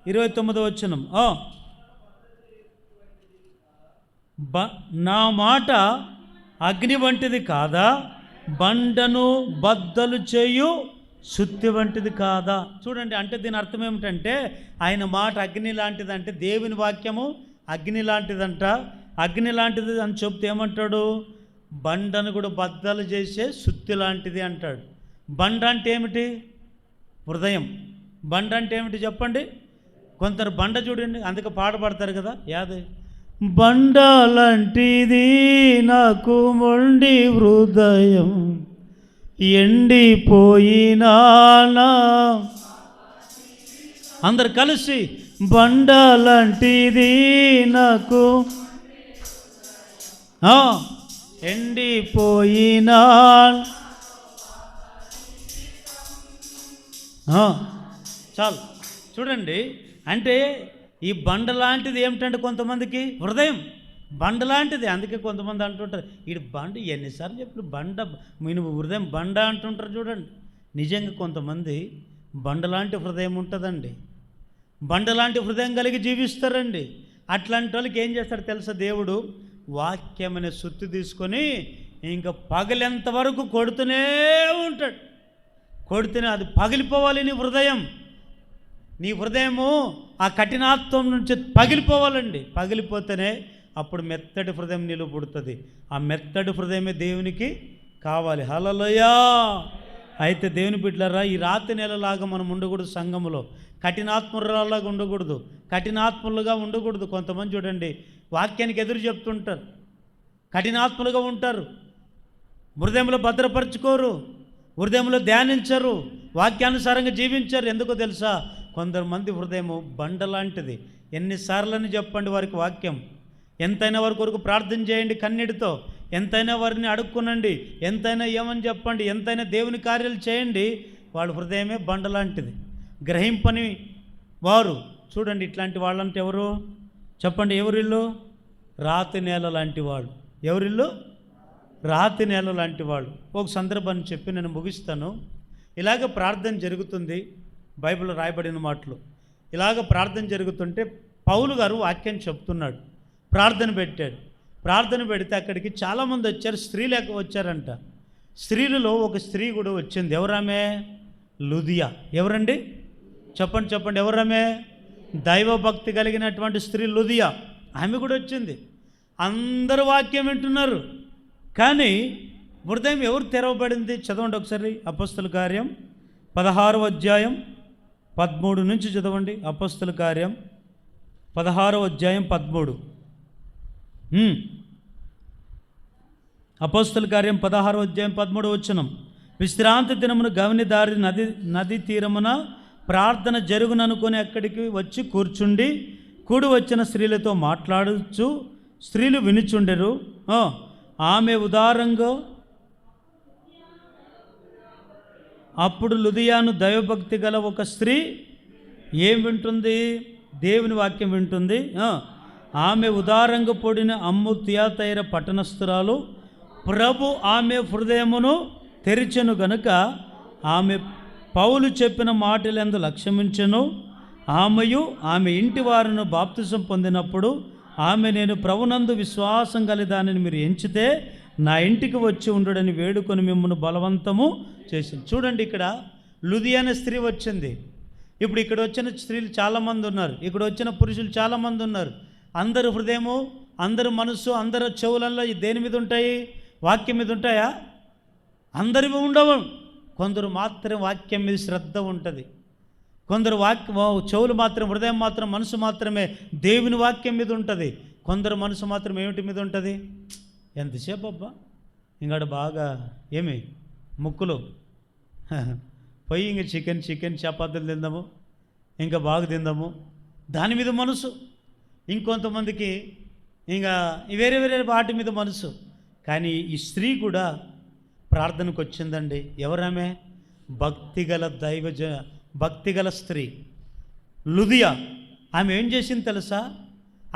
29వ వచనం. నా మాట అగ్ని వంటిది కాదా? బండను బద్దలు చేయు సుత్తి వంటిది కాదా? చూడండి, అంటే దీని అర్థం ఏమిటంటే ఆయన మాట అగ్ని లాంటిదంటే దేవుని వాక్యము అగ్ని లాంటిదంట. అగ్ని లాంటిది అని చెప్తే ఏమంటాడు? బండను కూడా బద్దలు చేసే సుత్తి లాంటిది అంటాడు. బండ అంటే ఏమిటి? హృదయం. బండ అంటే ఏమిటి చెప్పండి? కొందరు బండ చూడండి, అందుకే పాట పాడతారు కదా, యాదే బండ లాంటిది నాకు మొండి హృదయం, ఎండిపోయినా. అందరు కలిసి బండ లాంటిది నాకు ఎండిపోయినా చాలు. చూడండి, అంటే ఈ బండ లాంటిది ఏమిటంటే కొంతమందికి హృదయం బండ లాంటిది. అందుకే కొంతమంది అంటుంటారు, ఈ బండ ఎన్నిసార్లు చెప్పిన బండ, మీరు హృదయం బండ అంటుంటారు. చూడండి, నిజంగా కొంతమంది బండలాంటి హృదయం ఉంటుందండి. బండలాంటి హృదయం కలిగి జీవిస్తారండి. అట్లాంటి వాళ్ళకి ఏం చేస్తాడు తెలుసా దేవుడు? వాక్యం అనే సుత్తి తీసుకొని ఇంకా పగలెంత వరకు కొడుతూనే ఉంటాడు. కొడితేనే అది పగిలిపోవాలి. నీ హృదయము ఆ కఠినాత్వం నుంచి పగిలిపోవాలండి. పగిలిపోతేనే అప్పుడు మెత్తటి హృదయం నిలుపుడుతుంది. ఆ మెత్తటి హృదయమే దేవునికి కావాలి. హల్లెలూయా. అయితే దేవుని బిడ్డలారా, ఈ రాతి నెలలాగా మనం ఉండకూడదు. సంఘములో కఠినాత్మురాలాగా ఉండకూడదు, కఠినాత్ములుగా ఉండకూడదు. కొంతమంది చూడండి, వాక్యానికి ఎదురు చెప్తుంటారు, కఠినాత్ములుగా ఉంటారు, హృదయంలో భద్రపరచుకోరు, హృదయంలో ధ్యానించరు, వాక్యానుసారంగా జీవించరు. ఎందుకో తెలుసా? కొందరు హృదయము బండలాంటిది. ఎన్నిసార్లని చెప్పండి వారికి వాక్యం. ఎంతైనా వారి కొరకు ప్రార్థన చేయండి కన్నీటితో, ఎంతైనా వారిని అడుక్కునండి, ఎంతైనా ఏమని చెప్పండి, ఎంతైనా దేవుని కార్యాలు చేయండి, వాళ్ళ హృదయమే బండలాంటిది. గ్రహింపని వారు చూడండి. ఇట్లాంటి వాళ్ళంటే ఎవరు చెప్పండి? ఎవరిల్లు? రాతి నేల లాంటి వాళ్ళు. ఎవరిల్లు? రాతి నేల లాంటి వాళ్ళు. ఒక సందర్భాన్ని చెప్పి నేను ముగిస్తాను. ఇలాగ ప్రార్థన జరుగుతుంది. బైబిల్లో రాయబడిన మాటలు. ఇలాగ ప్రార్థన జరుగుతుంటే పౌలు గారు వాక్యం చెప్తున్నాడు. ప్రార్థన పెట్టాడు. ప్రార్థన పెడితే అక్కడికి చాలామంది వచ్చారు. స్త్రీలు వచ్చారంట. స్త్రీలలో ఒక స్త్రీ కూడా వచ్చింది. ఎవరామె? లుదియా. ఎవరండి? చెప్పండి. ఎవరామె? దైవభక్తి కలిగినటువంటి స్త్రీ లుదియా. ఆమె కూడా వచ్చింది. అందరూ వాక్యం వింటున్నారు. కానీ హృదయం ఎవరు తెరవబడింది? చదవండి ఒకసారి. అపొస్తలుల కార్యం 16వ అధ్యాయం 13 నుంచి చదవండి. అపొస్తలుల కార్యం 16వ అధ్యాయం 13. అపొస్తలుల కార్యం 16వ అధ్యాయం 13 వచనం. విశ్రాంతి దినమున గవని దారి నది తీరమున ప్రార్థన జరుగుననుకొని అక్కడికి వచ్చి కూర్చుండి కూడి వచ్చిన స్త్రీలతో మాట్లాడుచు స్త్రీలు వినుచుండెరు. ఆమె ఉదారంగా అప్పుడు లుదియాను దైవభక్తి గల ఒక స్త్రీ ఏం వింటుంది? దేవుని వాక్యం వింటుంది. ఆమె ఉదారంగా పొడిన అమ్ము తియాతైర పట్టణస్థురాలు. ప్రభు ఆమె హృదయమును తెరిచెను గనుక ఆమె పౌలు చెప్పిన మాటలందు లక్ష్యమించెను. ఆమెయు ఆమె ఇంటి వారిని బాప్తిసం పొందినప్పుడు ఆమె, నేను ప్రభునందు విశ్వాసం కలిదానని మీరు ఎంచితే నా ఇంటికి వచ్చి ఉండడని వేడుకొని మిమ్మల్ని బలవంతము చేసింది. చూడండి, ఇక్కడ లుదియా అనే స్త్రీ వచ్చింది. ఇప్పుడు ఇక్కడ వచ్చిన స్త్రీలు చాలామంది ఉన్నారు, ఇక్కడ వచ్చిన పురుషులు చాలామంది ఉన్నారు. అందరు హృదయము, అందరు మనస్సు, అందరు చెవులలో దేని మీద ఉంటాయి? వాక్యం మీద ఉంటాయా? అందరివి ఉండవు. కొందరు మాత్రం వాక్యం మీద శ్రద్ధ ఉంటుంది. కొందరు చెవులు మాత్రం, హృదయం మాత్రం, మనసు మాత్రమే దేవుని వాక్యం మీద ఉంటుంది. కొందరు మనసు మాత్రం ఏమిటి మీద ఉంటుంది? ఎంతసేపు అబ్బా ఇంకాడ బాగా ఏమి ముక్కులు పోయి ఇంక చికెన్ చపాతీలు తిందాము, ఇంకా బాగా తిందాము, దాని మీద మనసు. ఇంకొంతమందికి ఇంకా వేరే వాటి మీద మనసు. కానీ ఈ స్త్రీ కూడా ప్రార్థనకు వచ్చిందండి. ఎవరామె? భక్తిగల స్త్రీ లుదియా. ఆమె ఏం చేసింది తెలుసా?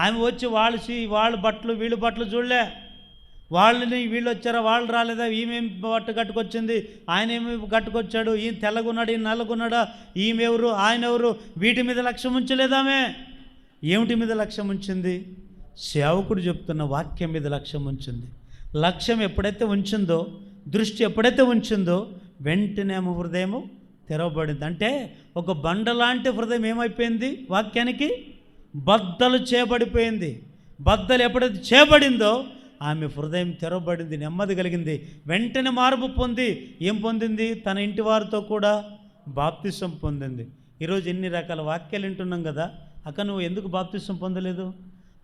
ఆమె వచ్చి వాళ్ళ బట్టలు వీళ్ళ బట్టలు చూడలే. వీళ్ళు వచ్చారా, వాళ్ళు రాలేదా, ఈమెం బట్ట కట్టుకొచ్చింది, ఆయన ఏమి కట్టుకొచ్చాడు, ఈయన తెల్లగున్నాడు, ఈయన నల్లగున్నాడా, ఈమెవరు, ఆయన ఎవరు, వీటి మీద లక్ష్యం ఉంచలేదామే. ఏమిటి మీద లక్ష్యం ఉంచింది? సేవకుడు చెప్తున్న వాక్యం మీద లక్ష్యం ఉంచింది. లక్ష్యం ఎప్పుడైతే ఉంచిందో, దృష్టి ఎప్పుడైతే ఉంచిందో, వెంటనే హృదయము తెరవబడింది. అంటే ఒక బండలాంటి హృదయం ఏమైపోయింది? వాక్యానికి బద్దలు చేయబడిపోయింది. బద్దలు ఎప్పుడైతే చేయబడిందో ఆమె హృదయం తెరవబడింది, నెమ్మది కలిగింది. వెంటనే మార్పు పొంది ఏం పొందింది? తన ఇంటి వారితో కూడా బాప్తిసం పొందింది. ఈరోజు ఎన్ని రకాల వాక్యాలు వింటున్నాం కదా, అక్క నువ్వు ఎందుకు బాప్తిసం పొందలేదు?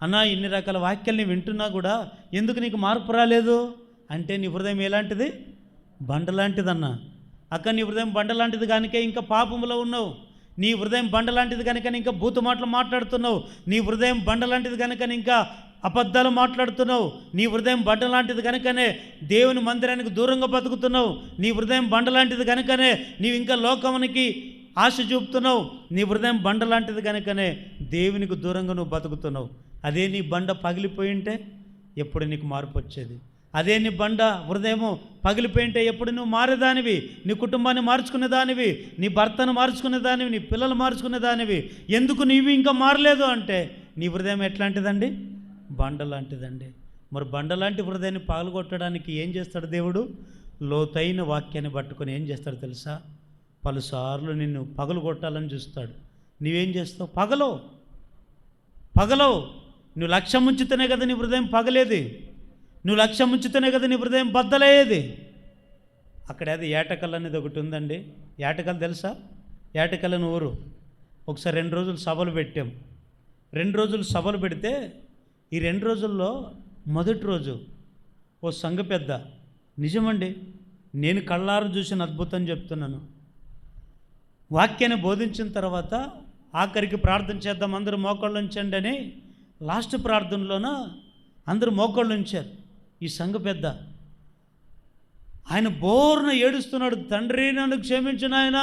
అన్నా ఇన్ని రకాల వాక్యాలని వింటున్నా కూడా ఎందుకు నీకు మార్పు రాలేదు? అంటే నీ హృదయం ఎలాంటిది? బండలాంటిదన్నా. అక్క నీ హృదయం బండలాంటిది కనుక ఇంకా పాపములో ఉన్నావు. నీ హృదయం బండలాంటిది కనుక ఇంకా బూతు మాటలు మాట్లాడుతున్నావు. నీ హృదయం బండలాంటిది కనుక ఇంకా అబద్ధాలు మాట్లాడుతున్నావు. నీ హృదయం బండ లాంటిది కనుకనే దేవుని మందిరానికి దూరంగా బతుకుతున్నావు. నీ హృదయం బండ లాంటిది కనుకనే నీవు ఇంకా లోకమునికి ఆశ చూపుతున్నావు. నీ హృదయం బండ లాంటిది కనుకనే దేవునికి దూరంగా నువ్వు బతుకుతున్నావు. అదే నీ బండ పగిలిపోయింటే ఎప్పుడు నీకు మార్పు వచ్చేది? అదే నీ బండ హృదయము పగిలిపోయింటే ఎప్పుడు నువ్వు మారేదానివి, నీ కుటుంబాన్ని మార్చుకునేదానివి, నీ భర్తను మార్చుకునేదానివి, నీ పిల్లలు మార్చుకునేదానివి. ఎందుకు నీవు ఇంకా మారలేదు అంటే నీ హృదయం ఎట్లాంటిదండి? బండ లాంటిదండి. మరి బండ లాంటి హృదయాన్ని పగలగొట్టడానికి ఏం చేస్తాడు దేవుడు? లోతైన వాక్యాన్ని పట్టుకొని ఏం చేస్తాడు తెలుసా? పలుసార్లు నిన్ను పగలగొట్టాలని చూస్తాడు. నీవేం చేస్తావు? పగలవు. నువ్వు లక్ష్యం ఉంచితేనే కదా నీ హృదయం పగలేది. నువ్వు లక్ష్యం ఉంచితేనే కదా నీ హృదయం బద్దలయ్యేది. అక్కడ అది ఏటకల్ అనేది ఒకటి ఉందండి. ఏటకల్ తెలుసా? ఏటకల్ అని ఊరు. ఒకసారి 2 రోజులు సభలు పెట్టాం. 2 రోజులు సభలు పెడితే ఈ 2 రోజుల్లో మొదటి రోజు ఓ సంఘ పెద్ద, నిజమండి, నేను కళ్ళారు చూసిన అద్భుతం చెప్తున్నాను, వాక్యాన్ని బోధించిన తర్వాత ఆఖరికి ప్రార్థన చేద్దాం అందరూ మోకాళ్ళు ఉంచండి అని లాస్ట్ ప్రార్థనలోన అందరూ మోకాళ్ళు ఉంచారు. ఈ సంఘ పెద్ద ఆయన బోర్న ఏడుస్తున్నాడు. తండ్రి నన్ను క్షమించు నాయన,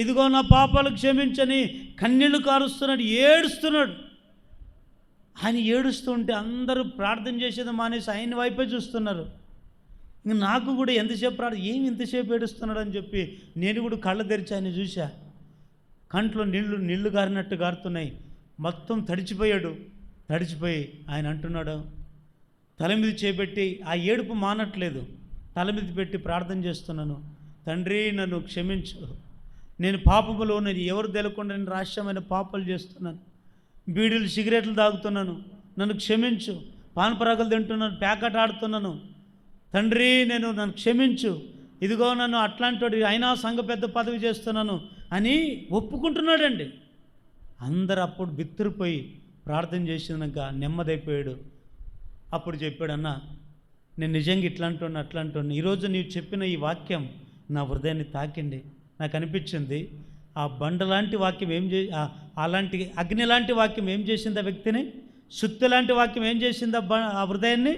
ఇదిగో నా పాపాలు క్షమించని కన్నీళ్లు కారుస్తున్నాడు, ఏడుస్తున్నాడు. ఆయన ఏడుస్తుంటే అందరూ ప్రార్థన చేసేది మానేసి ఆయన వైపే చూస్తున్నారు. ఇంక నాకు కూడా ఎంతసేపు ఏమి ఇంతసేపు ఏడుస్తున్నాడు అని చెప్పి నేను కూడా కళ్ళు తెరిచి ఆయన చూశా. కంట్లో నీళ్లు గారినట్టు గారుతున్నాయి. మొత్తం తడిచిపోయి ఆయన అంటున్నాడు, తల మీద చేపెట్టి, ఆ ఏడుపు మానట్లేదు, తల మీద పెట్టి ప్రార్థన చేస్తున్నాను, తండ్రి నన్ను క్షమించు, నేను పాపములో నేను ఎవరు తెలియకుండా నేను రహస్యమైన పాపాలు చేస్తున్నాను, బీడీలు సిగరెట్లు తాగుతున్నాను, నన్ను క్షమించు, పానపరాగలు తింటున్నాను, ప్యాకెట్ ఆడుతున్నాను, తండ్రి నన్ను క్షమించు, ఇదిగో నన్ను అట్లాంటి అయినా సంఘ పెద్ద పదవి చేస్తున్నాను అని ఒప్పుకుంటున్నాడండి. అందరు అప్పుడు బిత్తురుపోయి ప్రార్థన చేసినాక నెమ్మదైపోయాడు. అప్పుడు చెప్పాడు, అన్న నేను నిజంగా అట్లాంటి ఈరోజు నీవు చెప్పిన ఈ వాక్యం నా హృదయాన్ని తాకింది. నాకు అనిపించింది ఆ బండ లాంటి వాక్యం అలాంటి అగ్ని లాంటి వాక్యం ఏం చేసింది ఆ వ్యక్తిని? సుత్తి లాంటి వాక్యం ఏం చేసింది ఆ హృదయాన్ని?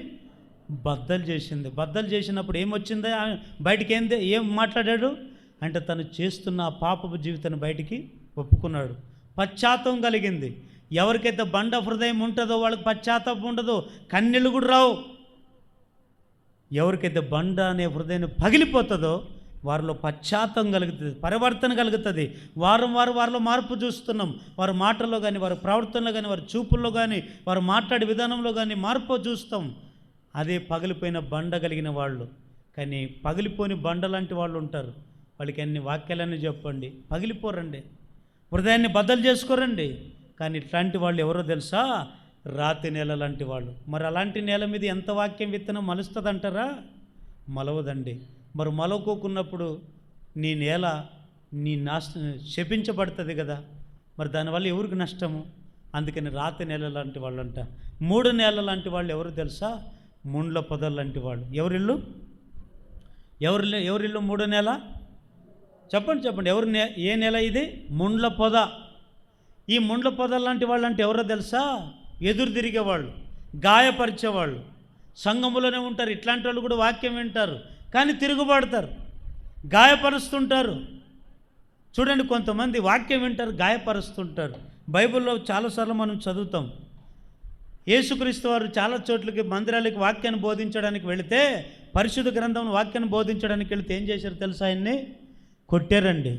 బద్దలు చేసింది. బద్దలు చేసినప్పుడు ఏమొచ్చింది బయటికి? ఏం మాట్లాడాడు అంటే తను చేస్తున్న ఆ పాపపు జీవితాన్ని బయటికి ఒప్పుకున్నాడు. పశ్చాత్తాపం కలిగింది. ఎవరికైతే బండ హృదయం ఉంటుందో వాళ్ళకి పశ్చాత్తాపం ఉండదు, కన్నీళ్ళు కూడా రావు. ఎవరికైతే బండ అనే హృదయం పగిలిపోతుందో వారిలో పశ్చాత్తాపం కలుగుతుంది, పరివర్తన కలుగుతుంది. వారిలో మార్పు చూస్తున్నాం. వారి మాటల్లో కానీ, వారి ప్రవర్తనలో కానీ, వారి చూపుల్లో కానీ, వారు మాట్లాడే విధానంలో కానీ మార్పు చూస్తాం. అదే పగిలిపోయిన బండ కలిగిన వాళ్ళు. కానీ పగిలిపోని బండ లాంటి వాళ్ళు ఉంటారు. వాళ్ళకి అన్ని వాక్యాలన్నీ చెప్పండి, పగిలిపోరండి, హృదయాన్ని బద్దలు చేసుకోరండి. కానీ ఇట్లాంటి వాళ్ళు ఎవరో తెలుసా? రాతి నేల లాంటి వాళ్ళు. మరి అలాంటి నేల మీద ఎంత వాక్యం విత్తనం మలుస్తుంది అంటారా? మలవదండి. మరి మలవకోకున్నప్పుడు నీ నేల శపించబడుతుంది కదా. మరి దానివల్ల ఎవరికి నష్టము? అందుకని రాతి నేల లాంటి వాళ్ళు అంట. 3 నేల లాంటి వాళ్ళు ఎవరు తెలుసా? ముండ్ల పొదలు లాంటి వాళ్ళు. ఎవరిల్లు 3 నేల? చెప్పండి. ఏ నేల ఇది? ముండ్ల పొద. ఈ ముండ్ల పొద లాంటి వాళ్ళు అంటే ఎవరో తెలుసా? ఎదురు తిరిగేవాళ్ళు, గాయపరిచేవాళ్ళు, సంఘములోనే ఉంటారు. ఇట్లాంటి వాళ్ళు కూడా వాక్యం వింటారు కానీ తిరుగుబాడుతారు, గాయపరుస్తుంటారు. చూడండి, కొంతమంది వాక్యం వింటారు, గాయపరుస్తుంటారు. బైబిల్లో చాలాసార్లు మనం చదువుతాం. యేసుక్రీస్తు వారు చాలా చోట్లకి మందిరాలకి వాక్యాన్ని బోధించడానికి వెళితే, పరిశుద్ధ గ్రంథం వాక్యాన్ని బోధించడానికి వెళితే ఏం చేశారు తెలుసా? ఆయన్ని కొట్టారండి,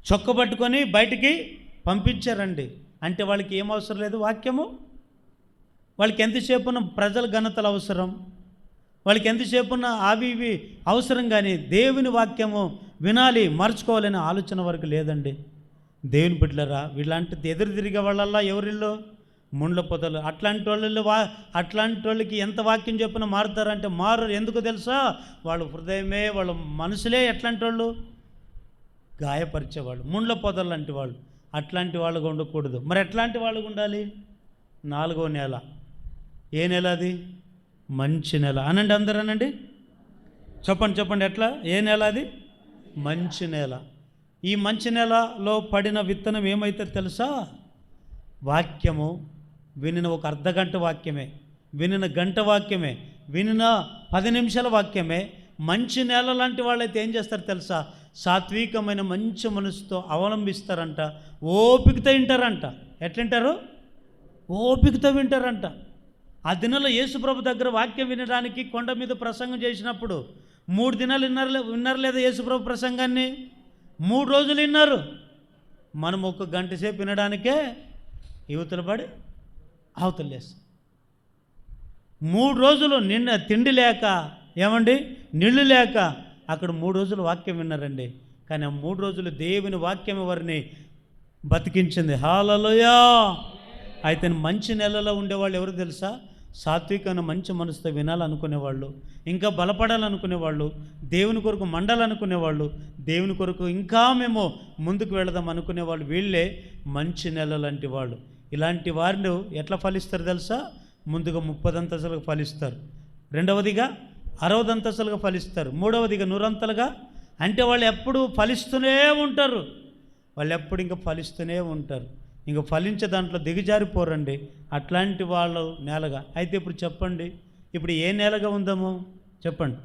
చొక్కబట్టుకొని బయటికి పంపించారండి. అంటే వాళ్ళకి ఏం అవసరం లేదు వాక్యము. వాళ్ళకి ఎంతసేపున్న ప్రజల ఘనతలు అవసరం, వాళ్ళకి ఎంతసేపున్న ఇవి అవసరం. కానీ దేవుని వాక్యము వినాలి, మర్చుకోవాలనే ఆలోచన వరకు లేదండి. దేవుని బిడ్డలారా, వీళ్ళంటే ఎదురు తిరిగే వాళ్ళల్లా ఎవరిల్లో? ముండ్ల పొదలు. అట్లాంటి వాళ్ళకి ఎంత వాక్యం చెప్పినా మారుతారంటే మారు. ఎందుకు తెలుసా? వాళ్ళ హృదయమే, వాళ్ళ మనసులే ఎట్లాంటి వాళ్ళు? గాయపరిచేవాళ్ళు, ముండ్ల పొదలు లాంటి వాళ్ళు. అట్లాంటి వాళ్ళగా ఉండకూడదు. మరి ఎట్లాంటి వాళ్ళగా ఉండాలి? 4వ నేల. ఏ నెల అది? మంచి నెల. అనండి, అందరూ అనండి, చెప్పండి. ఎట్లా? ఏ నెల అది? మంచి నేల. ఈ మంచి నేలలో పడిన విత్తనం ఏమైతే తెలుసా? వాక్యము వినిన ఒక అర్ధగంట వాక్యమే, వినిన గంట వాక్యమే, వినిన 10 నిమిషాల వాక్యమే మంచి నేల లాంటి వాళ్ళైతే ఏం చేస్తారు తెలుసా? సాత్వికమైన మంచి మనసుతో అవలంబిస్తారంట, ఓపికతో వింటారంట. ఎట్లంటారు? ఓపికతో వింటారంట. ఆ దినంలో యేసుప్రభు దగ్గర వాక్యం వినడానికి కొండ మీద ప్రసంగం చేసినప్పుడు 3 దినాలు విన్నారు లేదా యేసుప్రభు ప్రసంగాన్ని? 3 రోజులు విన్నారు. మనం ఒక గంట సేపు వినడానికే యువతలు పడి అవతలు లేస్తాం. 3 రోజులు నిన్న తిండి లేక, ఏమండి, నీళ్లు లేక అక్కడ 3 రోజులు వాక్యం విన్నారండి. కానీ ఆ 3 రోజులు దేవుని వాక్యం వారిని బతికించింది. హల్లెలూయా. అయితే మంచి నెలలో ఉండేవాళ్ళు ఎవరు తెలుసా? సాత్వికమైన మంచి మనసుతో వినాలనుకునేవాళ్ళు, ఇంకా బలపడాలనుకునేవాళ్ళు, దేవుని కొరకు మండాలనుకునేవాళ్ళు, దేవుని కొరకు ఇంకా మేము ముందుకు వెళదాం అనుకునేవాళ్ళు. వీళ్ళే మంచి నెల లాంటి వాళ్ళు. ఇలాంటి వారిని ఎట్లా ఫలిస్తారు తెలుసా? ముందుగా 30 అంతస్తులుగా ఫలిస్తారు, రెండవదిగా 60 అంతస్తులుగా ఫలిస్తారు, మూడవదిగా 100 అంతలుగా. అంటే వాళ్ళు ఎప్పుడు ఫలిస్తూనే ఉంటారు, వాళ్ళు ఎప్పుడు ఇంకా ఫలిస్తూనే ఉంటారు, ఇంకా ఫలించే దాంట్లో దిగజారిపోరండి. అట్లాంటి వాళ్ళు నేలగా. అయితే ఇప్పుడు చెప్పండి, ఇప్పుడు ఏ నేలగా ఉందాము చెప్పండి?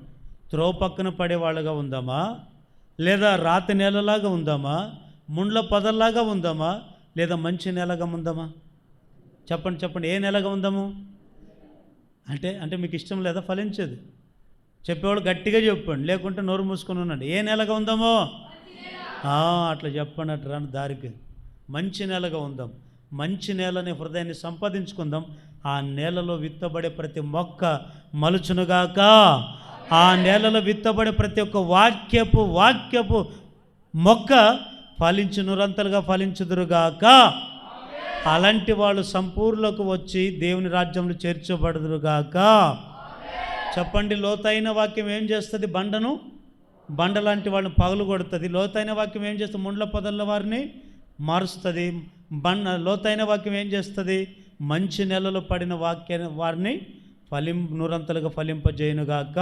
త్రోవ పక్కన పడే వాళ్ళగా ఉందామా, లేదా రాతి నేలలాగా ఉందామా, ముండ్ల పొదల్లాగా ఉందామా, లేదా మంచి నేలగా ఉందామా? చెప్పండి చెప్పండి, ఏ నేలగా ఉందాము? అంటే మీకు ఇష్టం లేదా ఫలించేది? చెప్పేవాళ్ళు గట్టిగా చెప్పండి, లేకుంటే నోరు మూసుకొని ఉండండి. ఏ నేలగా ఉందామో అట్లా చెప్పండి. అట్లా రాని దారికి మంచి నేలగా ఉందాం. మంచి నేలని హృదయాన్ని సంపాదించుకుందాం. ఆ నేలలో విత్తబడే ప్రతి మొక్క మలుచునుగాక. ఆ నేలలో విత్తబడే ప్రతి ఒక్క వాక్యపు మొక్క ఫలించు, నూరంతలుగా ఫలించుదురుగాక. అలాంటి వాళ్ళు సంపూర్ణకు వచ్చి దేవుని రాజ్యంలో చేర్చబడుదురుగాక. చెప్పండి, లోతైన వాక్యం ఏం చేస్తుంది? బండ లాంటి వాళ్ళని పగలు కొడుతుంది. లోతైన వాక్యం ఏం చేస్తుంది? ముండ్ల పొదల వారిని మారుస్తుంది. లోతైన వాక్యం ఏం చేస్తుంది? మంచి నెలలో పడిన వారిని నూరంతలుగా ఫలింపజేయునుగాక.